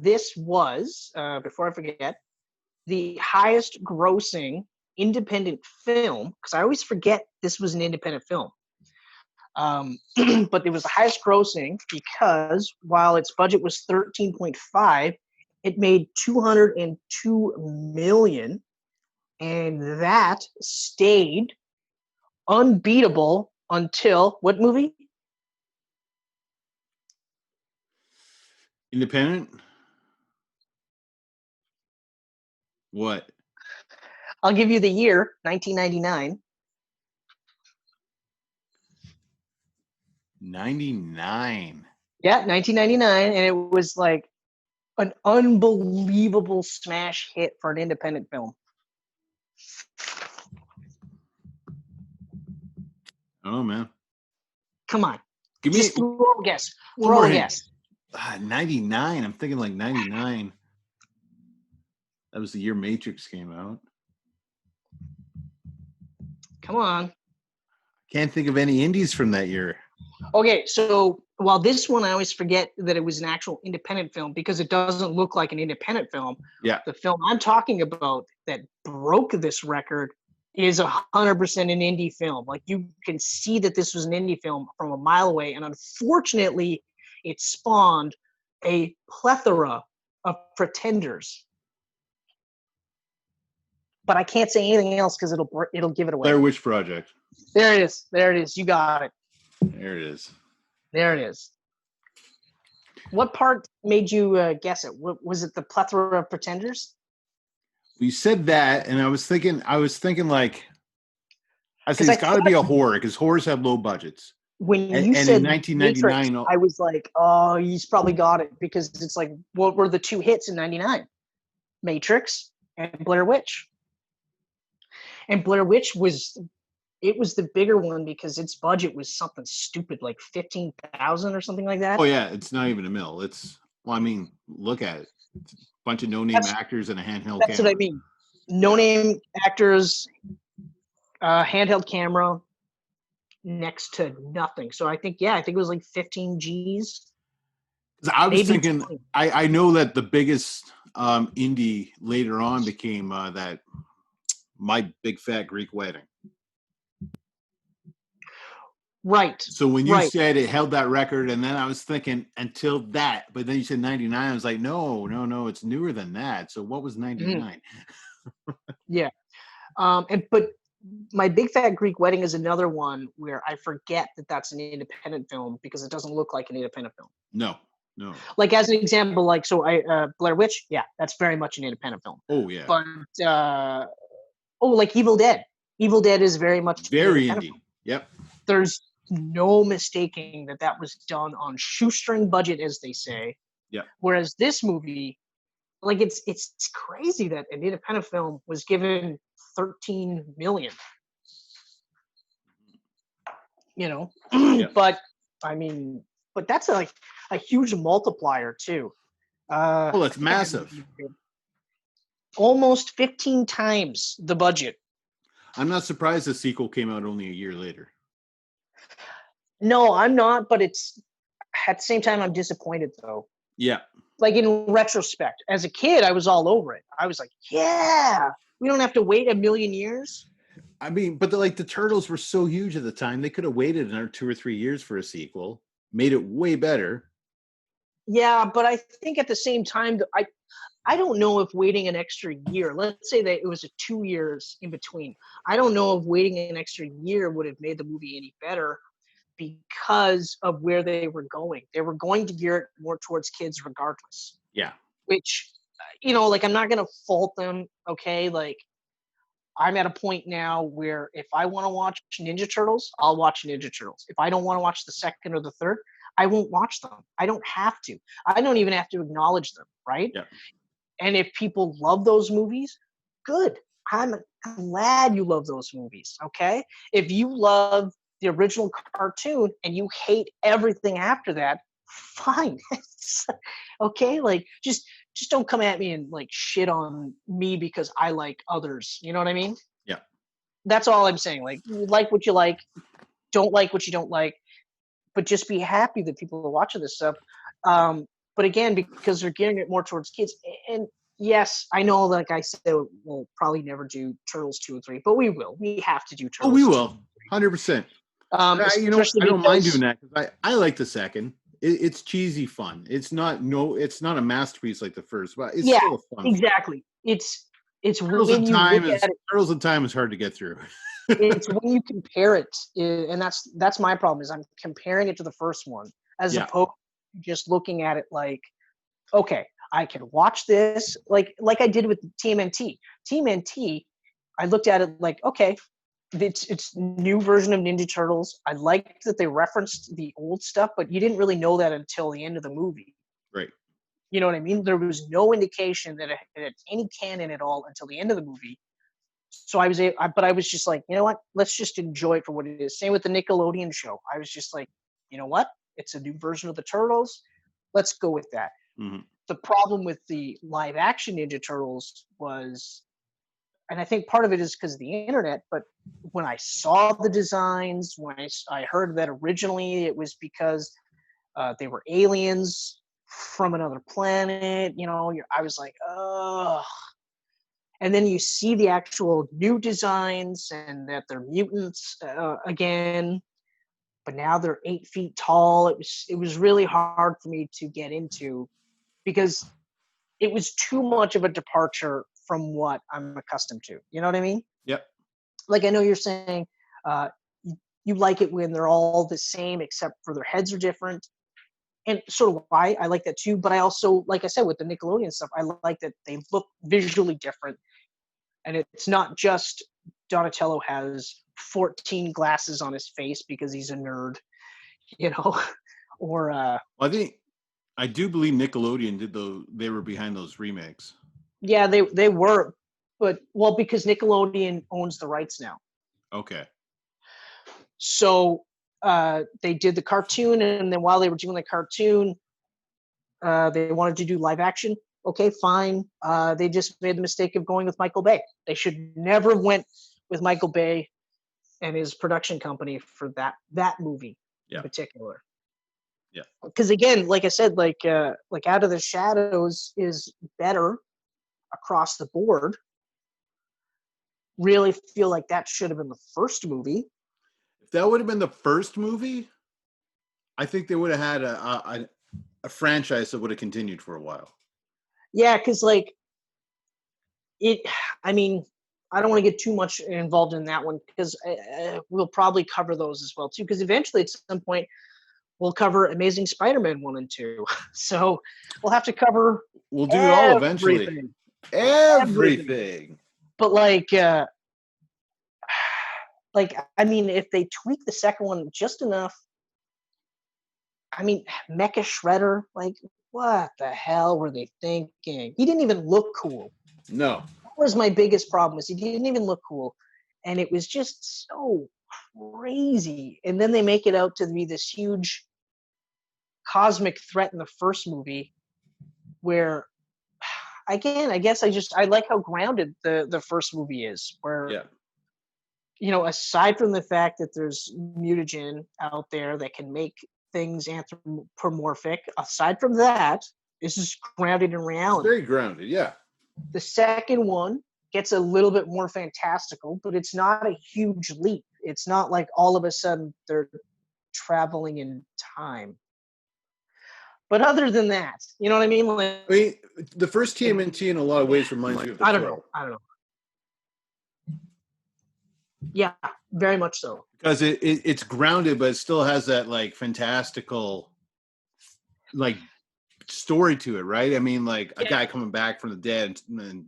this was, before I forget, the highest grossing independent film, because I always forget this was an independent film. But it was the highest grossing because while its budget was 13.5, it made 202 million, and that stayed unbeatable until what movie? Independent? What? I'll give you the year, 1999. 99. Yeah, 1999, and it was like an unbelievable smash hit for an independent film. Oh man! Come on, give me just throw a guess. Throw a guess. 99. I'm thinking like 99. That was the year Matrix came out. Come on. Can't think of any indies from that year. Okay, so while this one I always forget that it was an actual independent film because it doesn't look like an independent film. Yeah. The film I'm talking about that broke this record is 100% an indie film. Like, you can see that this was an indie film from a mile away, and unfortunately, it spawned a plethora of pretenders. But I can't say anything else because it'll give it away. Blair Witch Project. There it is. There it is. You got it. There it is. There it is. What part made you guess it? Was it the plethora of pretenders? You said that, and I was thinking like, I think it's got to be a horror because horrors have low budgets. when you And in said Matrix, 1999, I was like, oh, he's probably got it, because it's like, what were the two hits in '99? Matrix and Blair Witch. And Blair Witch was the bigger one because its budget was something stupid like 15,000 or something like that. oh yeah, it's not even a mill. It's, well, I mean, look at it. It's a bunch of no-name actors and a handheld That's camera. what I mean. No name actors, handheld camera, next to nothing. So I think it was like 15 G's. I was maybe thinking, 20. I know that the biggest indie later on became that My Big Fat Greek Wedding. Right. So when you said it held that record, and then I was thinking until that, but then you said 99, I was like, no, it's newer than that. So what was 99? Yeah. But My Big Fat Greek Wedding is another one where I forget that that's an independent film because it doesn't look like an independent film. No. Like, as an example, like, so Blair Witch, yeah, that's very much an independent film. Oh yeah. But like Evil Dead. Evil Dead is very much very indie. Yep. There's no mistaking that was done on shoestring budget, as they say. Yeah. Whereas this movie, like, it's crazy that an independent film was given 13 million. You know, yeah. But I mean, that's like a huge multiplier too. Well, it's massive. Almost 15 times the budget. I'm not surprised the sequel came out only a year later. No, I'm not, but it's at the same time I'm disappointed though. Yeah. Like, in retrospect, as a kid, I was all over it. I was like, yeah, we don't have to wait a million years. I mean, but the Turtles were so huge at the time, they could have waited another 2 or 3 years for a sequel, made it way better. Yeah, but I think at the same time, I don't know if waiting an extra year, let's say that it was 2 years in between, I don't know if waiting an extra year would have made the movie any better because of where they were going. They were going to gear it more towards kids regardless. Yeah. Which, like, I'm not going to fault them, okay? Like, I'm at a point now where if I want to watch Ninja Turtles, I'll watch Ninja Turtles. If I don't want to watch the second or the third, I won't watch them. I don't have to. I don't even have to acknowledge them, right? Yeah. And if people love those movies, good. I'm glad you love those movies, okay? If you love the original cartoon and you hate everything after that, fine. Okay? Like, just don't come at me and like shit on me because I like others. You know what I mean? Yeah. That's all I'm saying. Like what you like, don't like what you don't like, but just be happy that people are watching this stuff. But again, because they're gearing it more towards kids. And yes, I know, like I said, we'll probably never do Turtles 2 and 3, but we will. We have to do Turtles. Oh, we will. 100%. I don't mind doing that because I like the second. It's cheesy fun. It's not a masterpiece like the first, but it's still a fun. Exactly. It's Turtles when in you Time look at it. Turtles in Time is hard to get through. It's when you compare it, and that's my problem, is I'm comparing it to the first one as opposed to just looking at it like, okay, I can watch this like I did with TMNT. TMNT, I looked at it like, okay, it's new version of Ninja Turtles. I liked that they referenced the old stuff, but you didn't really know that until the end of the movie. Right. You know what I mean? There was no indication that it had any canon at all until the end of the movie. So I was just like, you know what? Let's just enjoy it for what it is. Same with the Nickelodeon show. I was just like, you know what? It's a new version of the Turtles. Let's go with that. Mm-hmm. The problem with the live action Ninja Turtles was, and I think part of it is because of the internet, but when I saw the designs, when I heard that originally it was because they were aliens from another planet, I was like, ugh. And then you see the actual new designs and that they're mutants again, but now they're 8 feet tall. It was really hard for me to get into because it was too much of a departure from what I'm accustomed to. You know what I mean? Yep. Like, I know you're saying you like it when they're all the same except for their heads are different. And sort of why I like that too. But I also, like I said, with the Nickelodeon stuff, I like that they look visually different. And it's not just Donatello has 14 glasses on his face because he's a nerd. you know, or Well, I do believe Nickelodeon they were behind those remakes. yeah, they were, but well, because Nickelodeon owns the rights now. Okay. So they did the cartoon, and then while they were doing the cartoon, they wanted to do live action. Okay, fine. They just made the mistake of going with Michael Bay. They should never have went with Michael Bay and his production company for that movie in particular. Yeah. Because again, like I said, like Out of the Shadows is better across the board. Really feel like that should have been the first movie. If that would have been the first movie, I think they would have had a franchise that would have continued for a while. Yeah, because like I mean, I don't want to get too much involved in that one because we'll probably cover those as well too. Because eventually, at some point, we'll cover Amazing Spider-Man 1 and 2. So we'll have to cover. We'll do it all eventually. Everything. But I mean, if they tweak the second one just enough, I mean, Mecha Shredder, like, what the hell were they thinking? He didn't even look cool. No. That was my biggest problem, was he didn't even look cool. And it was just so crazy. And then they make it out to be this huge cosmic threat in the first movie where, again, I guess I like how grounded the first movie is, where, you know, aside from the fact that there's mutagen out there that can make things anthropomorphic, aside from that, this is grounded in reality. It's very grounded, yeah. The second one gets a little bit more fantastical, but it's not a huge leap. It's not like all of a sudden they're traveling in time. But other than that, you know what I mean? Like, I mean, the first TMNT in a lot of ways reminds me of the I don't know. Yeah, very much so. Because it's grounded, but it still has that like fantastical like story to it, right? I mean, like a guy coming back from the dead and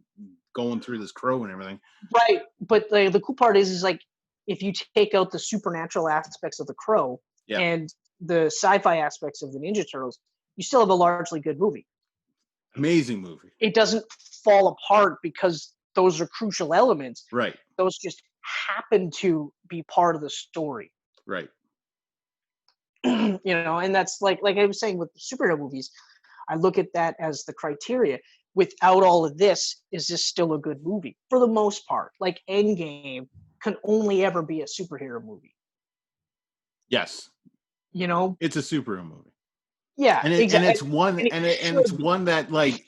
going through this crow and everything. Right, but the cool part is like if you take out the supernatural aspects of the crow and the sci-fi aspects of the Ninja Turtles, you still have a largely good movie. Amazing movie. It doesn't fall apart because those are crucial elements. Right. Those just happen to be part of the story. Right. You know, and that's like I was saying with the superhero movies, I look at that as the criteria. Without all of this, is this still a good movie? For the most part, like Endgame can only ever be a superhero movie. Yes. You know? It's a superhero movie. Yeah, and it's one that like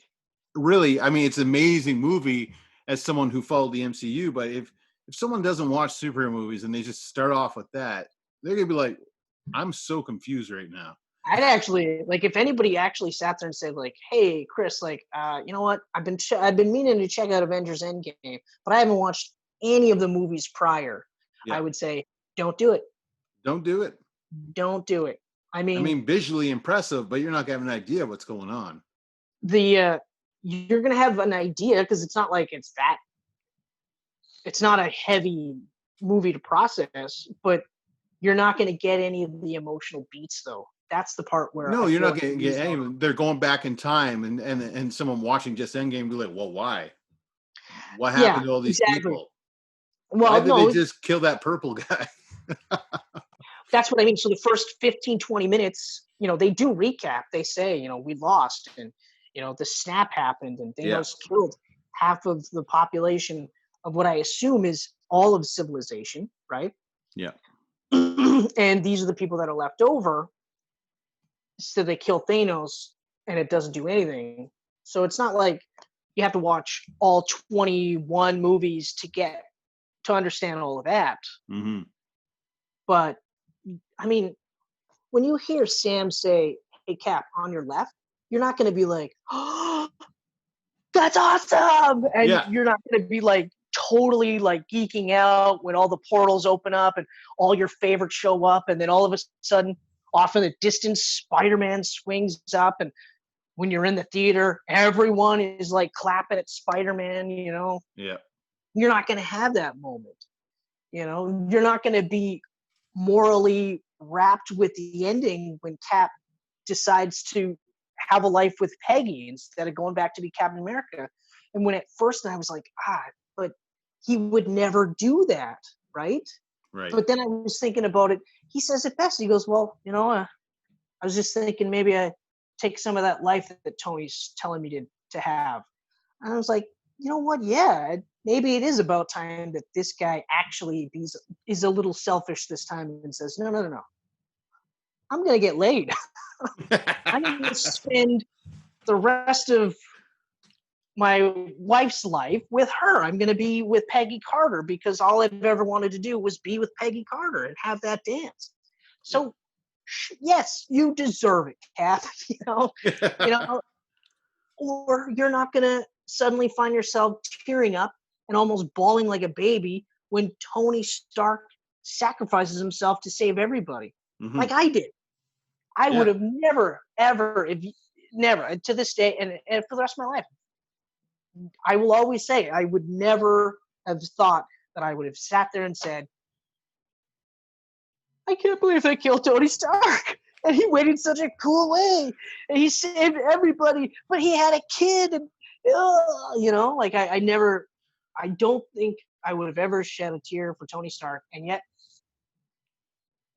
really, I mean, it's an amazing movie as someone who followed the MCU, but if someone doesn't watch superhero movies and they just start off with that, they're gonna be like, I'm so confused right now. I'd actually like if anybody actually sat there and said like, "Hey, Chris, like, you know what? I've been meaning to check out Avengers Endgame, but I haven't watched any of the movies prior." Yeah. I would say, don't do it. Don't do it. Don't do it. I mean, visually impressive, but you're not gonna have an idea what's going on. You're gonna have an idea because it's not like it's not a heavy movie to process, but you're not going to get any of the emotional beats though. That's the part where you're not going to get any. They're going back in time, and someone watching just Endgame be like, "Well, why? What happened to all these people? Well, why did they just kill that purple guy?" That's what I mean. So the first 15, 20 minutes, you know, they do recap. They say, you know, we lost, and you know, the snap happened, and Thanos killed half of the population of what I assume is all of civilization, right? Yeah. And these are the people that are left over. So they kill Thanos and it doesn't do anything. So it's not like you have to watch all 21 movies to understand all of that. Mm-hmm. But I mean, when you hear Sam say, "Hey Cap, on your left," you're not going to be like, "Oh, that's awesome." And you're not going to be like totally like geeking out when all the portals open up and all your favorites show up, and then all of a sudden off in the distance Spider-Man swings up, and when you're in the theater everyone is like clapping at Spider-Man, you know. You're not going to have that moment, you know. You're not going to be morally wrapped with the ending when Cap decides to have a life with Peggy instead of going back to be Captain America. And when at first I was like, but he would never do that, right? Right. But then I was thinking about it. He says it best. He goes, well, I was just thinking maybe I take some of that life that Tony's telling me to have. And I was like, you know what? Yeah, maybe it is about time that this guy actually is a little selfish this time and says, no. I'm going to get laid. I'm going to spend the rest of my wife's life with her. I'm going to be with Peggy Carter because all I've ever wanted to do was be with Peggy Carter and have that dance. So, yes, you deserve it, Cap. Or you're not going to suddenly find yourself tearing up and almost bawling like a baby when Tony Stark sacrifices himself to save everybody, like I did. I would have never, ever, never, to this day, and for the rest of my life, I will always say I would never have thought that I would have sat there and said, I can't believe they killed Tony Stark. And he went in such a cool way. And he saved everybody, but he had a kid. And, I don't think I would have ever shed a tear for Tony Stark. And yet,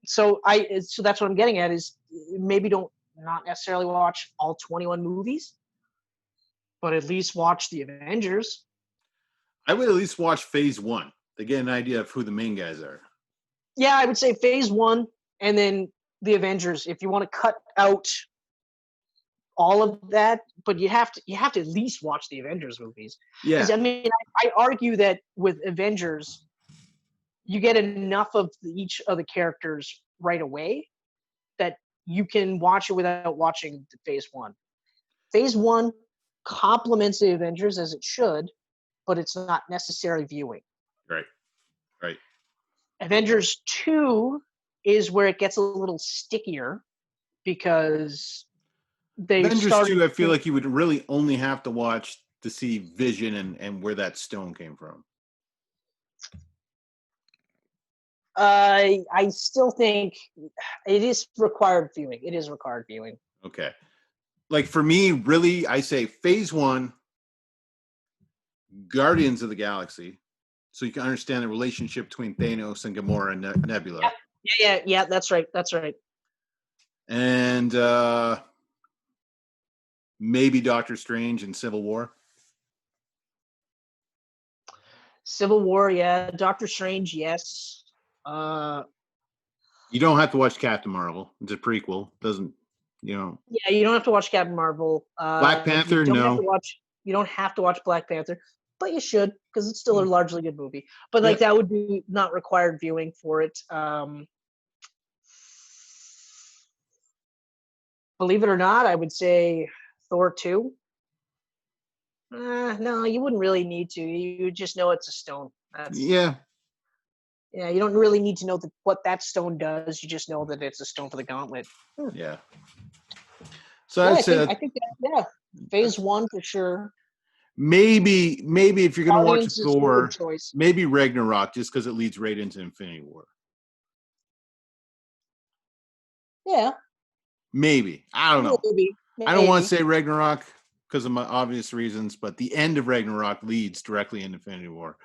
so that's what I'm getting at is maybe not necessarily watch all 21 movies, but at least watch the Avengers. I would at least watch Phase 1 to get an idea of who the main guys are. Yeah, I would say Phase 1 and then the Avengers. If you want to cut out all of that, but you have to at least watch the Avengers movies. Yeah. I mean, I argue that with Avengers, you get enough of each of the characters right away that you can watch it without watching Phase 1. Phase 1 complements the Avengers as it should, but it's not necessarily viewing. Right. Avengers 2 is where it gets a little stickier because they Avengers started 2, I feel like you would really only have to watch to see Vision and where that stone came from. I still think it is required viewing. It is required viewing. Okay. Like for me, really, I say Phase 1, Guardians of the Galaxy, so you can understand the relationship between Thanos and Gamora and Nebula. Yeah, that's right. And maybe Doctor Strange and Civil War. Civil War, yeah. Doctor Strange, yes. You don't have to watch Captain Marvel. It's a prequel. Doesn't, Yeah, you don't have to watch Captain Marvel. Black Panther, no. You don't have to watch Black Panther, but you should because it's still a largely good movie. But that would be not required viewing for it. Believe it or not, I would say Thor 2. No, you wouldn't really need to. You just know it's a stone. Yeah, you don't really need to know what that stone does. You just know that it's a stone for the gauntlet. Yeah. So I think Phase 1 for sure. Maybe if you're going to watch Thor, choice. Maybe Ragnarok, just because it leads right into Infinity War. Yeah. Maybe. I don't know. Maybe. I don't want to say Ragnarok because of my obvious reasons, but the end of Ragnarok leads directly into Infinity War.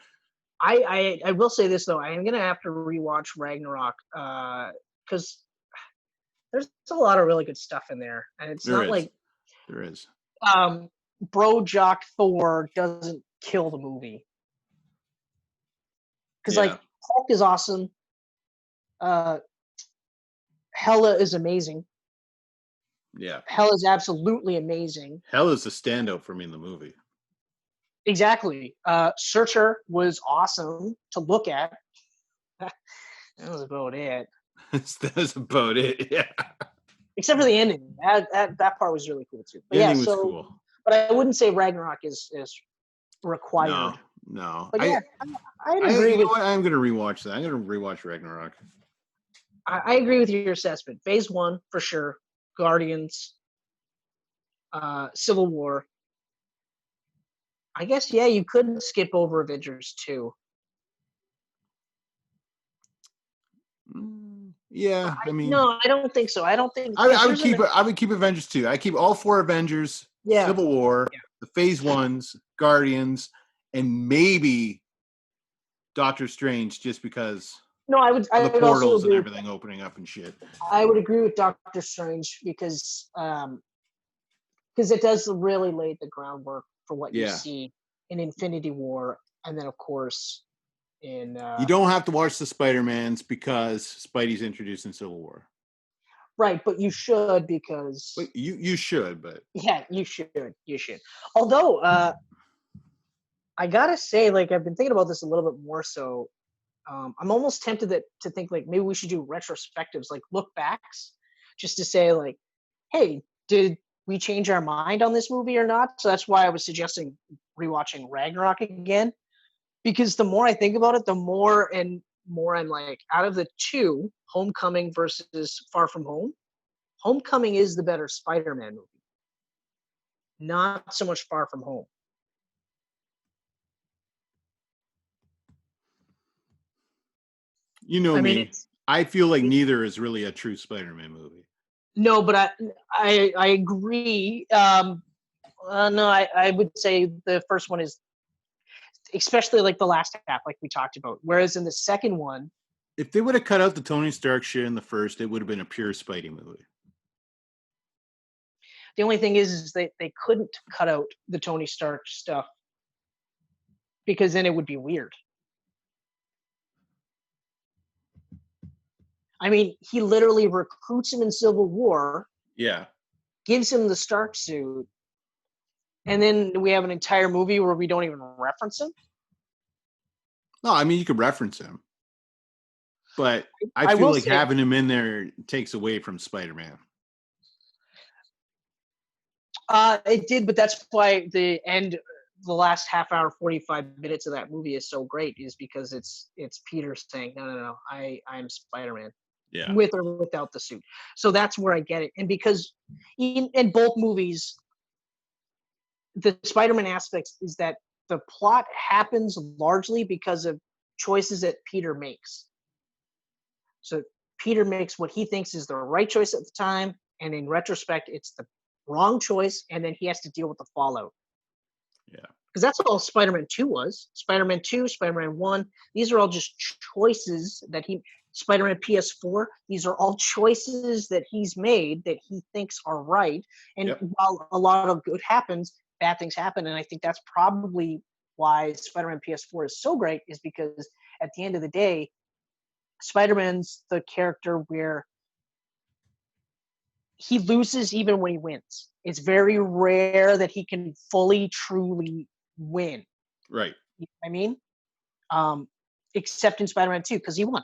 I will say this though, I am gonna have to rewatch Ragnarok because there's a lot of really good stuff in there, and it's not like there is. Bro Jock Thor doesn't kill the movie because like Hulk is awesome, Hela is amazing. Yeah, Hela is absolutely amazing. Hela is a standout for me in the movie. Exactly. Searcher was awesome to look at. That was about it. That was about it. Yeah. Except for the ending. That part was really cool too. But the ending was cool. But I wouldn't say Ragnarok is required. No. But yeah, I agree with. I'm going to rewatch that. I'm going to rewatch Ragnarok. I agree with your assessment. Phase 1 for sure. Guardians. Civil War. I guess you could skip over Avengers 2. Yeah, I mean, No, I don't think so. I don't think I would keep I would keep Avengers 2. I keep all 4 Avengers, Yeah. Civil War, the Phase 1s, Guardians, and maybe Doctor Strange, just because No, I would. of I the would also portals and agree. everything opening up and shit. I would agree with Doctor Strange because it does really lay the groundwork for what you Yeah. see in Infinity War, and then of course in You don't have to watch the Spider-Mans because Spidey's introduced in Civil War. right, but you should because Well, you should, but yeah, you should. You should. Although I gotta say, like I've been thinking about this a little bit more. So I'm almost tempted to think like maybe we should do retrospectives, like look backs, just to say like, hey, did we change our mind on this movie or not? So that's why I was suggesting rewatching Ragnarok again, because the more I think about it, the more and more I'm like, out of the two, Homecoming versus Far From Home, Homecoming is the better Spider-Man movie, not so much Far From Home. you know I mean, me. I feel like neither is really a true Spider-Man movie. No, but I agree. No, I would say the first one is, especially like the last half, like we talked about. Whereas in the second one, If they would have cut out the Tony Stark shit in the first, it would have been a pure Spidey movie. the only thing is they couldn't cut out the Tony Stark stuff because then it would be weird. I mean, he literally recruits him in Civil War, Yeah. gives him the Stark suit, and then we have an entire movie where we don't even reference him. No, I mean you could reference him, but I I feel will like say- having him in there takes away from Spider-Man. It did, but that's why the end, the last half hour, 45 minutes of that movie is so great, is because it's Peter saying, no, I'm Spider-Man, Yeah. with or without the suit. So that's where I get it. And because in both movies, the Spider-Man aspects is that the plot happens largely because of choices that Peter makes. So Peter makes what he thinks is the right choice at the time, and in retrospect, it's the wrong choice, and then he has to deal with the fallout. Yeah. Because that's all Spider-Man 2 was. Spider-Man 2, Spider-Man 1, these are all just choices that Spider-Man PS4, these are all choices that he's made that he thinks are right. And while a lot of good happens, bad things happen. And I think that's probably why Spider-Man PS4 is so great, is because at the end of the day, Spider-Man's the character where he loses even when he wins. It's very rare that he can fully, truly win. Right. You know what I mean? Except in Spider-Man 2, because he won.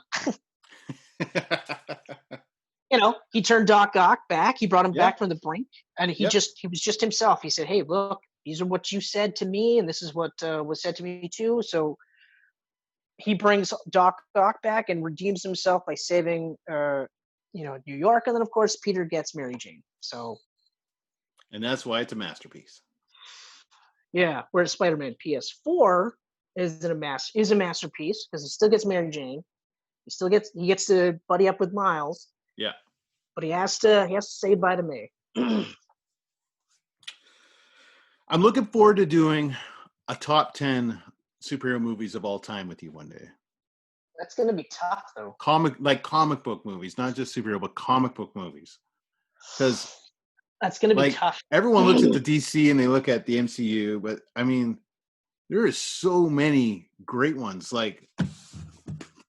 He turned Doc Ock back. He brought him back from the brink, and he was just himself. He said, "Hey, look, these are what you said to me, and this is what was said to me too." So he brings Doc Ock back and redeems himself by saving, New York, and then of course Peter gets Mary Jane. So, and that's why it's a masterpiece. Yeah, whereas Spider-Man PS4 is a masterpiece because he still gets Mary Jane, he gets to buddy up with Miles. Yeah, but he has to say bye to May. I'm looking forward to doing a top 10 superhero movies of all time with you one day. That's going to be tough, though. Comic book movies, not just superhero, but comic book movies. Because that's going to be tough. Everyone looks at the DC and they look at the MCU, but I mean, there are so many great ones. Like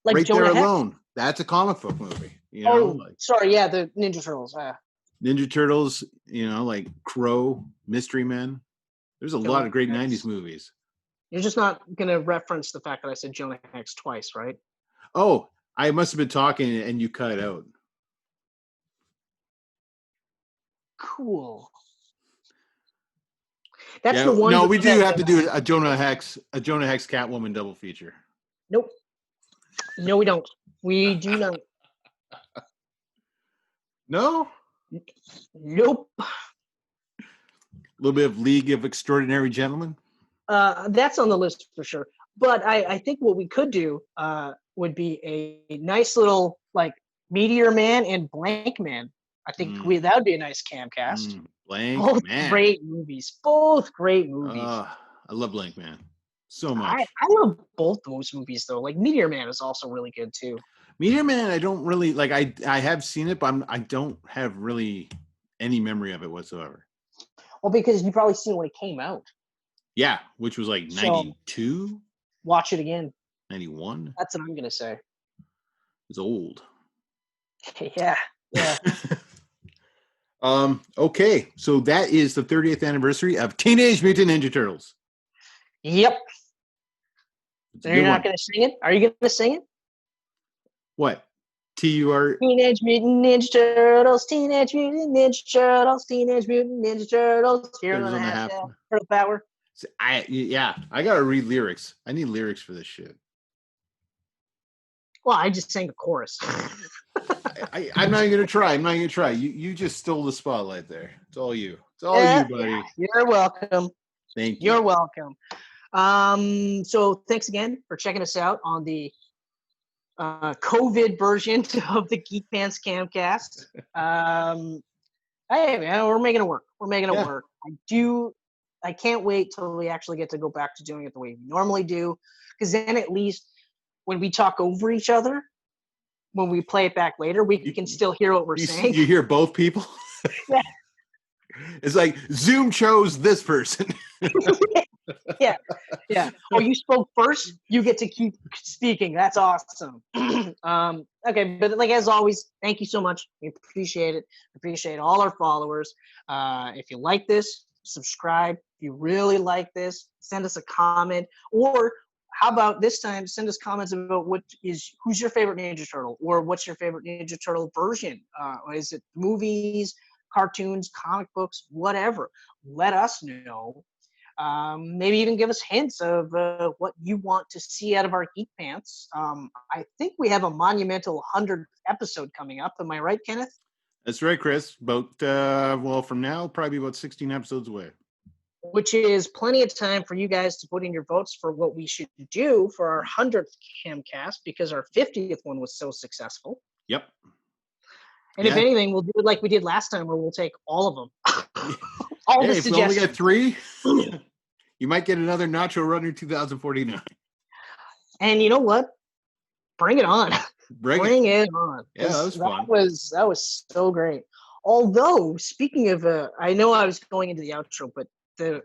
right Jonah there Hex? alone, that's a comic book movie. Sorry, yeah, the Ninja Turtles. Ninja Turtles, like Crow, Mystery Men. There's a lot of great 90s movies. You're just not going to reference the fact that I said Jonah Hex twice, right? Oh, I must have been talking and you cut it out. Cool. That's the one. No, we do have to do a Jonah Hex Catwoman double feature. Nope. No, we don't. We do not. No? Nope. A little bit of League of Extraordinary Gentlemen? That's on the list for sure. But I think what we could do would be a nice little, Meteor Man and Blank Man. I think that would be a nice camcast. Blank Both Man. great movies. Both great movies. I love Blank Man so much. I love both those movies though. Like Meteor Man is also really good too. Meteor Man, I don't really like. I have seen it, but I don't have really any memory of it whatsoever. Well, because you probably seen it when it came out. Yeah, which was like 92. Watch it again. 91. That's what I'm gonna say. It's old. Yeah. Okay, so that is the 30th anniversary of Teenage Mutant Ninja Turtles. Yep. So you're not gonna sing it? Are you gonna sing it? What? TUR? Teenage Mutant Ninja Turtles, Teenage Mutant Ninja Turtles, Teenage Mutant Ninja Turtles. Here on the half Turtle Power. I gotta read lyrics. I need lyrics for this shit. Well, I just sang the chorus. I'm not even gonna try. You just stole the spotlight there. It's all you. It's all you, buddy. Yeah, you're welcome. Thank you. You're welcome. So thanks again for checking us out on the COVID version of the Geek Pants Camcast. Hey, man, we're making it work. We're making it work. I can't wait till we actually get to go back to doing it the way we normally do, because then at least when we talk over each other, when we play it back later, we can still hear what we're saying. You hear both people? Yeah. It's like Zoom chose this person. Yeah. Oh, you spoke first. You get to keep speaking. That's awesome. Okay, but like as always, thank you so much. We appreciate it. Appreciate all our followers. If you like this, subscribe. If you really like this, send us a comment. Or how about this time? Send us comments about who's your favorite Ninja Turtle, or what's your favorite Ninja Turtle version? Is it movies, cartoons, comic books, whatever? Let us know. Maybe even give us hints of what you want to see out of our Geek Pants. I think we have a monumental 100th episode coming up. Am I right, Kenneth? That's right, Chris. About from now, probably about 16 episodes away. Which is plenty of time for you guys to put in your votes for what we should do for our 100th Camcast, because our 50th one was so successful. Yep. And if anything, we'll do it like we did last time, where we'll take all of them. All the suggestions. If we only get 3, you might get another Nacho Runner 2049. And you know what? Bring it on. Bring it on. Yeah, that was fun. That was so great. Although, speaking of, I know I was going into the outro, but the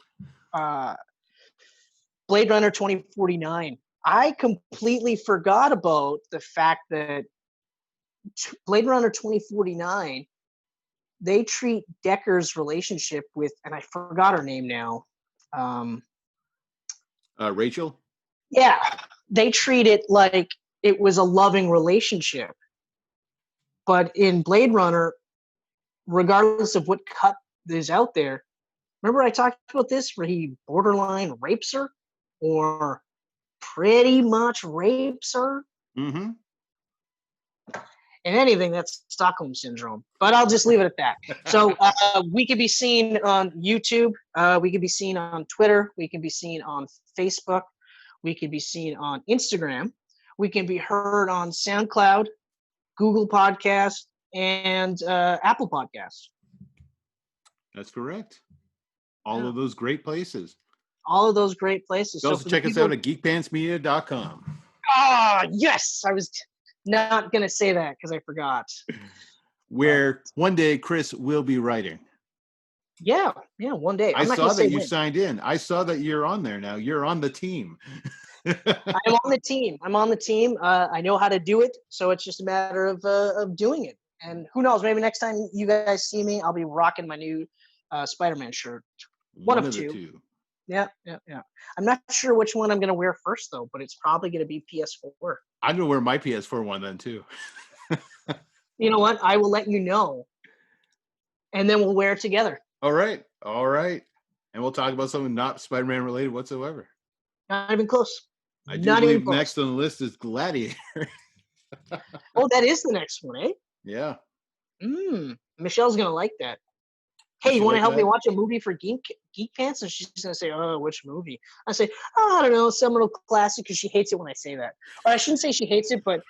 Blade Runner 2049, I completely forgot about the fact that Blade Runner 2049, they treat Decker's relationship with, and I forgot her name now. Rachel? Yeah, they treat it like it was a loving relationship. But in Blade Runner, regardless of what cut is out there, remember I talked about this, where he borderline rapes her, or pretty much rapes her? Mm-hmm. And anything, that's Stockholm Syndrome. But I'll just leave it at that. So we can be seen on YouTube. We can be seen on Twitter. We can be seen on Facebook. We can be seen on Instagram. We can be heard on SoundCloud, Google Podcast, and Apple Podcasts. That's correct. All of those great places. All of those great places. Also check us out at geekpantsmedia.com. Ah, yes. I was not going to say that because I forgot. Where one day Chris will be writing. Yeah, one day. I saw that you signed in. I saw that you're on there now. You're on the team. I'm on the team. I know how to do it, so it's just a matter of doing it. And who knows, maybe next time you guys see me, I'll be rocking my new Spider-Man shirt. One of two. Yeah. I'm not sure which one I'm going to wear first, though, but it's probably going to be PS4. I'm going to wear my PS4 one then, too. You know what? I will let you know, and then we'll wear it together. All right. And we'll talk about something not Spider-Man related whatsoever. Not even close. I do believe next on the list is Gladiator. Oh, that is the next one, eh? Yeah. Michelle's going to like that. hey, you want to like help me that? watch a movie for Geek Pants? And she's going to say, oh, which movie? I say, oh, I don't know, seminal classic, because she hates it when I say that. Or I shouldn't say she hates it, but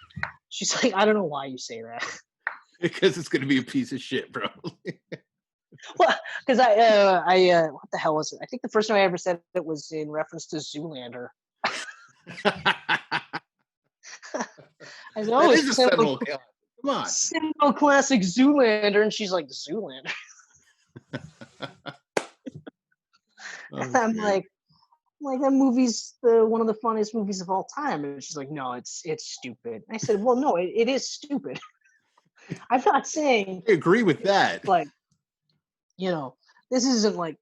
she's like, I don't know why you say that. Because it's going to be a piece of shit, probably. Well, because what the hell was it? I think the first time I ever said it was in reference to Zoolander. I said, oh, That it's is a seminal. Come on. seminal classic Zoolander. And she's like, Zoolander. I'm like, that movie's one of the funniest movies of all time. And she's like, no, it's stupid. I said, well, no, it is stupid. I'm not saying. I agree with that. Like, this isn't like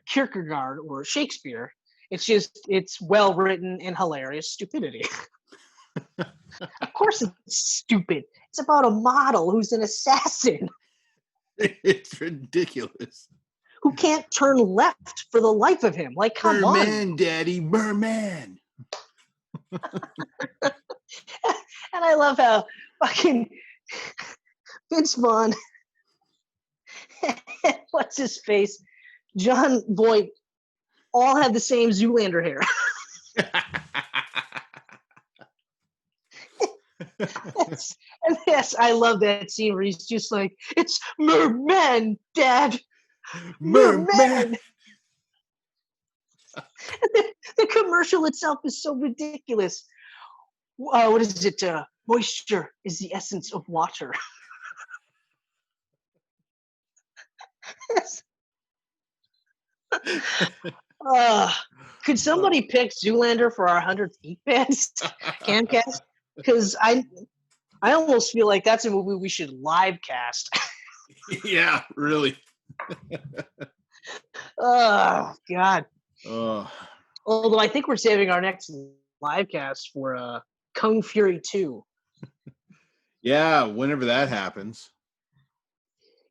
Kierkegaard or Shakespeare. It's just, it's well written and hilarious stupidity. Of course it's stupid. It's about a model who's an assassin. It's ridiculous. Who can't turn left for the life of him. Like, come Merman, on. Daddy, merman. And I love how fucking Vince Vaughn, what's his face, John Voight, all had the same Zoolander hair. And yes, I love that scene where he's just like, it's merman, Dad. Merman. The commercial itself is so ridiculous. What is it? Moisture is the essence of water. Could somebody pick Zoolander for our 100th Geek Pants Camcast? Because I almost feel like that's a movie we should live cast. Yeah, really. Oh God. Oh. Although I think we're saving our next live cast for Kung Fury 2. Yeah, whenever that happens.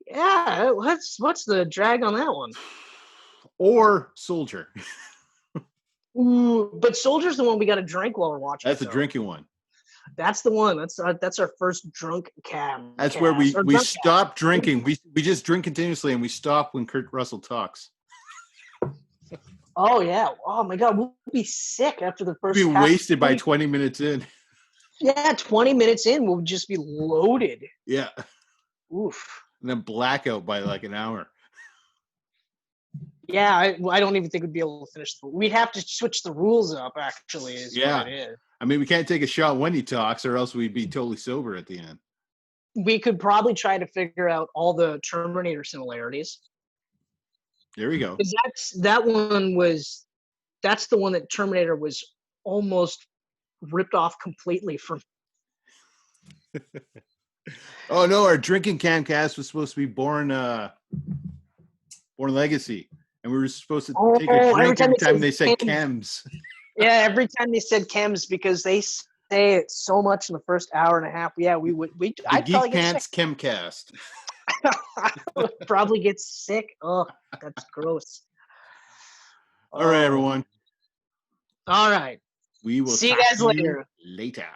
Yeah, what's the drag on that one? Or Soldier. Ooh, but Soldier's the one we got to drink while we're watching. That's a drinking one. That's the one. That's our first drunk cam. That's where we stop drinking. We just drink continuously and we stop when Kurt Russell talks. Oh yeah. Oh my God, we'll be sick after the first. We'll be wasted by 20 minutes in. Yeah, 20 minutes in, we'll just be loaded. Yeah. Oof. And then blackout by like an hour. Yeah, I don't even think we'd be able to finish. We'd have to switch the rules up, actually, is what it is. I mean, we can't take a shot when he talks or else we'd be totally sober at the end. We could probably try to figure out all the Terminator similarities. There we go. That's the one that Terminator was almost ripped off completely from. Oh no, our drinking camcast was supposed to be Born Legacy. And we were supposed to take a drink every time they said chems. Yeah, every time they said chems, because they say it so much in the first hour and a half. Yeah, I'd Geek Pants Camcast. I would probably get sick. Oh, that's gross. All right, everyone. All right. We will see you guys later. Later.